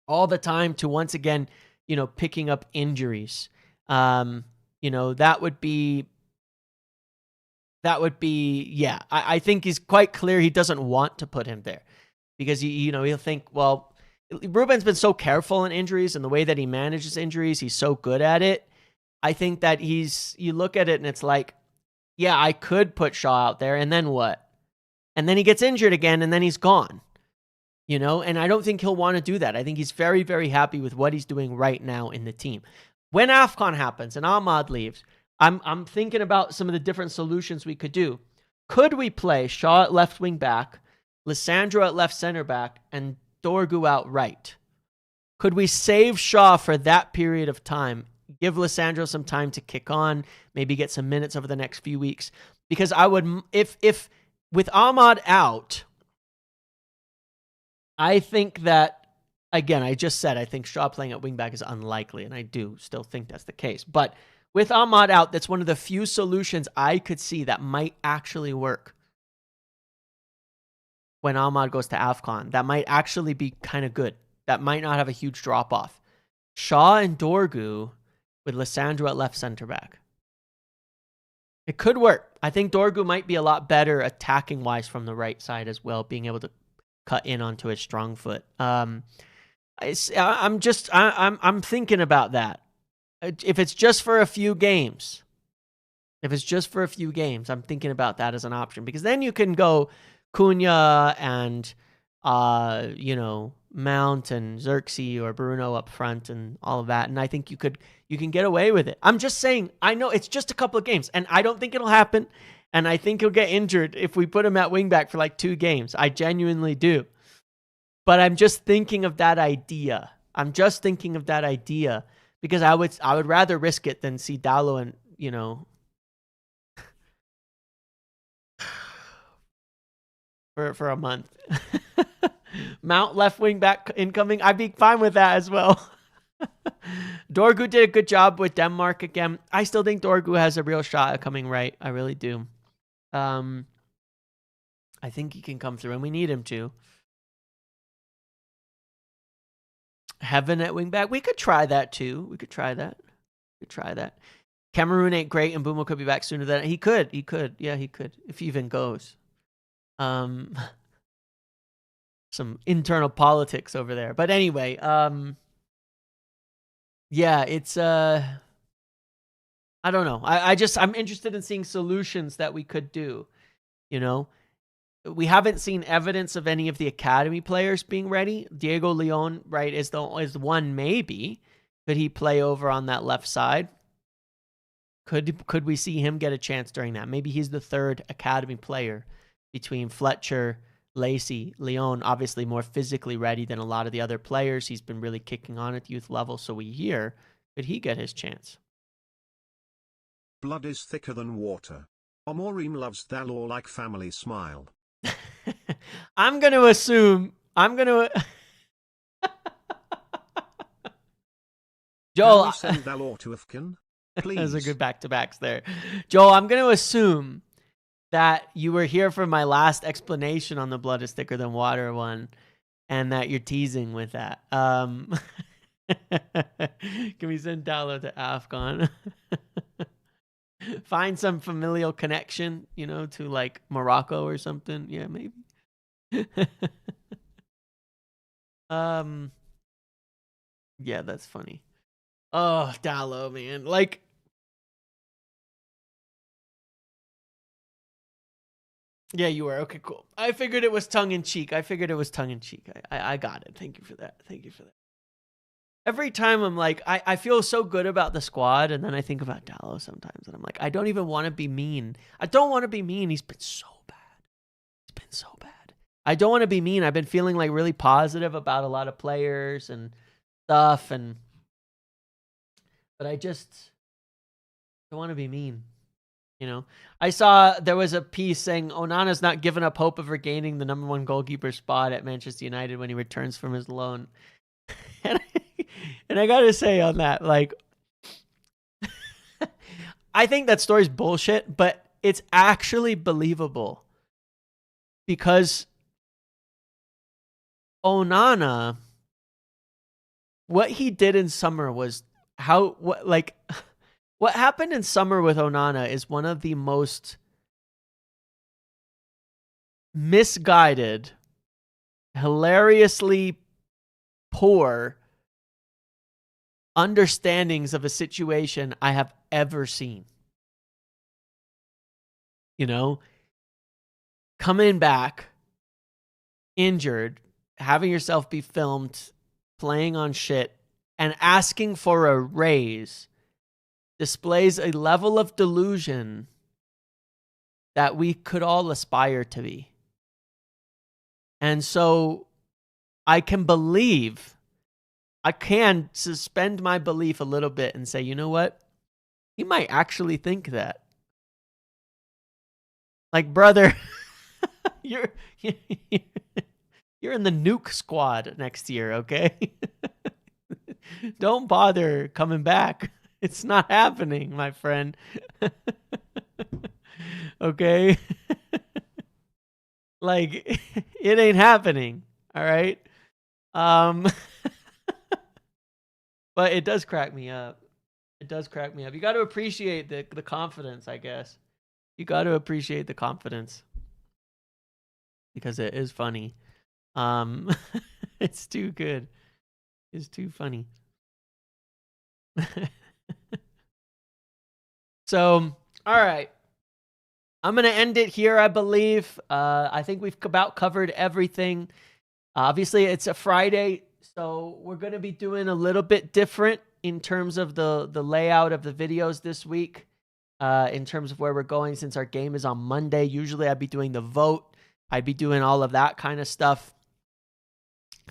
all the time to once again, picking up injuries. That would be, yeah, I think he's quite clear he doesn't want to put him there because he'll think, well, Ruben's been so careful in injuries and the way that he manages injuries, he's so good at it. I think that you look at it and it's like, yeah, I could put Shaw out there and then what? And then he gets injured again and then he's gone, and I don't think he'll want to do that. I think he's very, very happy with what he's doing right now in the team. When Afcon happens and Ahmad leaves, I'm thinking about some of the different solutions we could do. Could we play Shaw at left wing back, Lissandro at left center back, and Dorgu out right? Could we save Shaw for that period of time? Give Lissandro some time to kick on, maybe get some minutes over the next few weeks. Because I would, if with Ahmad out, I think that, again, I just said I think Shaw playing at wingback is unlikely, and I do still think that's the case. But with Ahmad out, that's one of the few solutions I could see that might actually work when Ahmad goes to Afcon. That might actually be kind of good. That might not have a huge drop-off. Shaw and Dorgu with Lissandro at left center back. It could work. I think Dorgu might be a lot better attacking-wise from the right side as well, being able to cut in onto his strong foot. I'm thinking about that. If it's just for a few games, I'm thinking about that as an option because then you can go Cunha and Mount and Xerxes or Bruno up front and all of that, and I think you can get away with it. I'm just saying, I know it's just a couple of games, and I don't think it'll happen, and I think he'll get injured if we put him at wingback for like 2 games. I genuinely do. But I'm just thinking of that idea. Because I would rather risk it than see Dallo and, for a month. Mount left wing back incoming. I'd be fine with that as well. Dorgu did a good job with Denmark again. I still think Dorgu has a real shot at coming right. I really do. I think he can come through, and we need him to. Heaven at wing back. We could try that too. Cameroon ain't great, and Bumo could be back sooner than he could. Yeah, he could if he even goes. Some internal politics over there, but anyway, yeah, it's I don't know. I'm interested in seeing solutions that we could do. We haven't seen evidence of any of the academy players being ready. Diego Leon, right, is one maybe. Could he play over on that left side? Could we see him get a chance during that? Maybe he's the third academy player between Fletcher, Lacey, Leon, obviously more physically ready than a lot of the other players. He's been really kicking on at youth level, so we hear. Could he get his chance? Blood is thicker than water. Amorim loves Dalor like family smile. I'm going to assume... Joel... Can we send Dalor to Afcon? Please. Those are good back-to-backs there. Joel, I'm going to assume that you were here for my last explanation on the blood is thicker than water one, and that you're teasing with that. Can we send Dalo to Afcon? Find some familial connection, to like Morocco or something. Yeah, maybe. Yeah, that's funny. Oh, Dalo, man. Like, yeah, you were. Okay, cool. I figured it was tongue in cheek. I got it. Thank you for that. Every time I'm like, I feel so good about the squad, and then I think about Dallo sometimes, and I'm like, I don't even want to be mean. I don't want to be mean. He's been so bad. I don't want to be mean. I've been feeling like really positive about a lot of players and stuff, but I just don't want to be mean. I saw there was a piece saying Onana's not giving up hope of regaining the number 1 goalkeeper spot at Manchester United when he returns from his loan. And I gotta say on that, like, I think that story's bullshit, but it's actually believable because Onana, what he did in summer was what happened in summer with Onana is one of the most misguided, hilariously poor understandings of a situation I have ever seen. Coming back, injured, having yourself be filmed, playing on shit, and asking for a raise displays a level of delusion that we could all aspire to be. And so I can suspend my belief a little bit and say, you know what? He might actually think that. Like, brother, you're in the nuke squad next year, okay? Don't bother coming back. It's not happening, my friend. Okay? Like, it ain't happening, all right? But it does crack me up. You got to appreciate the confidence, I guess. You got to appreciate the confidence because it is funny. It's too good. It's too funny. So, all right. I'm going to end it here, I believe. I think we've about covered everything. Obviously, it's a Friday, so we're going to be doing a little bit different in terms of the layout of the videos this week, in terms of where we're going since our game is on Monday. Usually I'd be doing the vote. I'd be doing all of that kind of stuff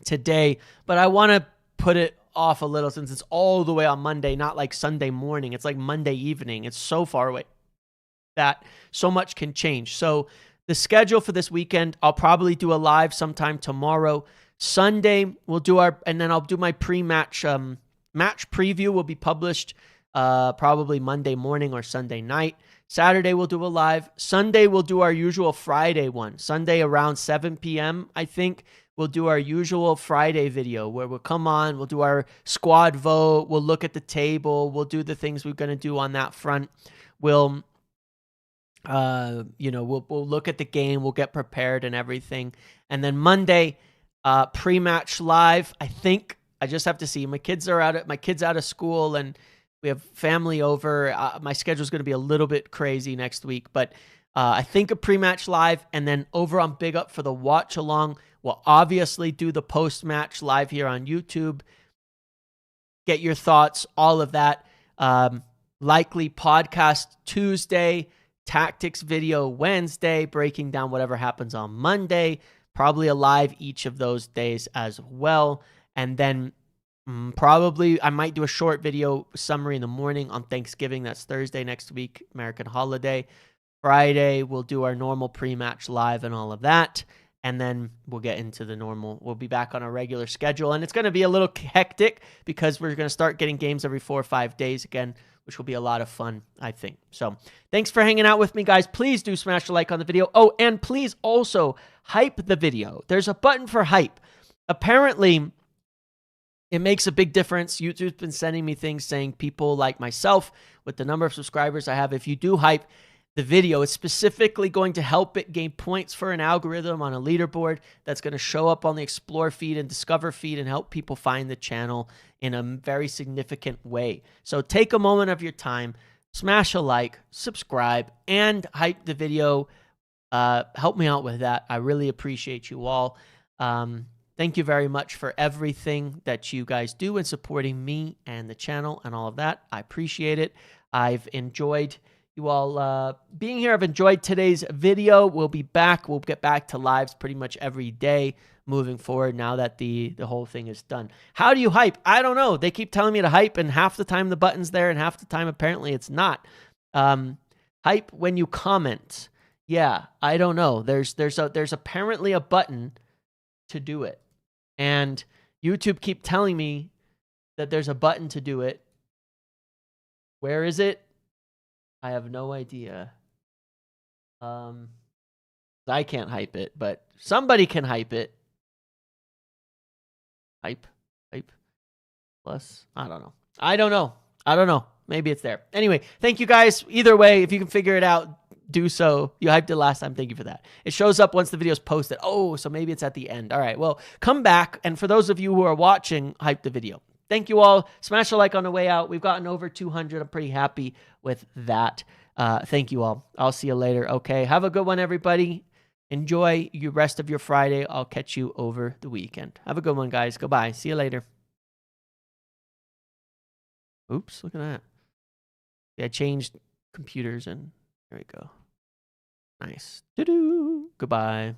today, but I want to put it off a little since it's all the way on Monday, not like Sunday morning. It's like Monday evening. It's so far away that so much can change. So the schedule for this weekend, I'll probably do a live sometime tomorrow. Sunday, and then I'll do my pre-match match preview will be published probably Monday morning or Sunday night. Saturday, we'll do a live. Sunday, we'll do our usual Friday one. Sunday around 7 p.m., I think, we'll do our usual Friday video where we'll come on, we'll do our squad vote, we'll look at the table, we'll do the things we're going to do on that front. We'll look at the game, we'll get prepared and everything. And then Monday, pre-match live. I think I just have to see. My kid's out of school and we have family over. My schedule's going to be a little bit crazy next week, but I think a pre-match live, and then over on Big Up for the watch along, we'll obviously do the post-match live here on YouTube. Get your thoughts, all of that. Likely podcast Tuesday, tactics video Wednesday, breaking down whatever happens on Monday. Probably a live each of those days as well. And then probably I might do a short video summary in the morning on Thanksgiving. That's Thursday next week, American holiday. Friday, we'll do our normal pre-match live and all of that. And then we'll get into we'll be back on a regular schedule. And it's going to be a little hectic because we're going to start getting games every 4 or 5 days again. which will be a lot of fun, I think. So thanks for hanging out with me, guys. Please do smash a like on the video. Oh, and please also hype the video. There's a button for hype. Apparently, it makes a big difference. YouTube's been sending me things saying people like myself, with the number of subscribers I have, if you do hype the video, it's specifically going to help it gain points for an algorithm on a leaderboard that's going to show up on the Explore feed and Discover feed and help people find the channel in a very significant way. So take a moment of your time, smash a like, subscribe, and hype the video. Help me out with that. I really appreciate you all. Thank you very much for everything that you guys do in supporting me and the channel and all of that. I appreciate it. I've enjoyed you all being here. I've enjoyed today's video. We'll be back. We'll get back to lives pretty much every day moving forward now that the whole thing is done. How do you hype? I don't know. They keep telling me to hype, and half the time the button's there, and half the time apparently it's not. Hype when you comment. Yeah, I don't know. There's apparently a button to do it. And YouTube keep telling me that there's a button to do it. Where is it? I have no idea. I can't hype it, but somebody can hype it. Hype plus. I don't know. Maybe it's there. Anyway, thank you guys. Either way, if you can figure it out, do so. You hyped it last time. Thank you for that. It shows up once the video is posted. Oh, so maybe it's at the end. All right. Well, come back. And for those of you who are watching, hype the video. Thank you all. Smash a like on the way out. We've gotten over 200. I'm pretty happy with that. Thank you all. I'll see you later. Okay. Have a good one, everybody. Enjoy your rest of your Friday. I'll catch you over the weekend. Have a good one, guys. Goodbye. See you later. Oops. Look at that. Yeah, I changed computers and there we go. Nice. Doo-doo. Goodbye.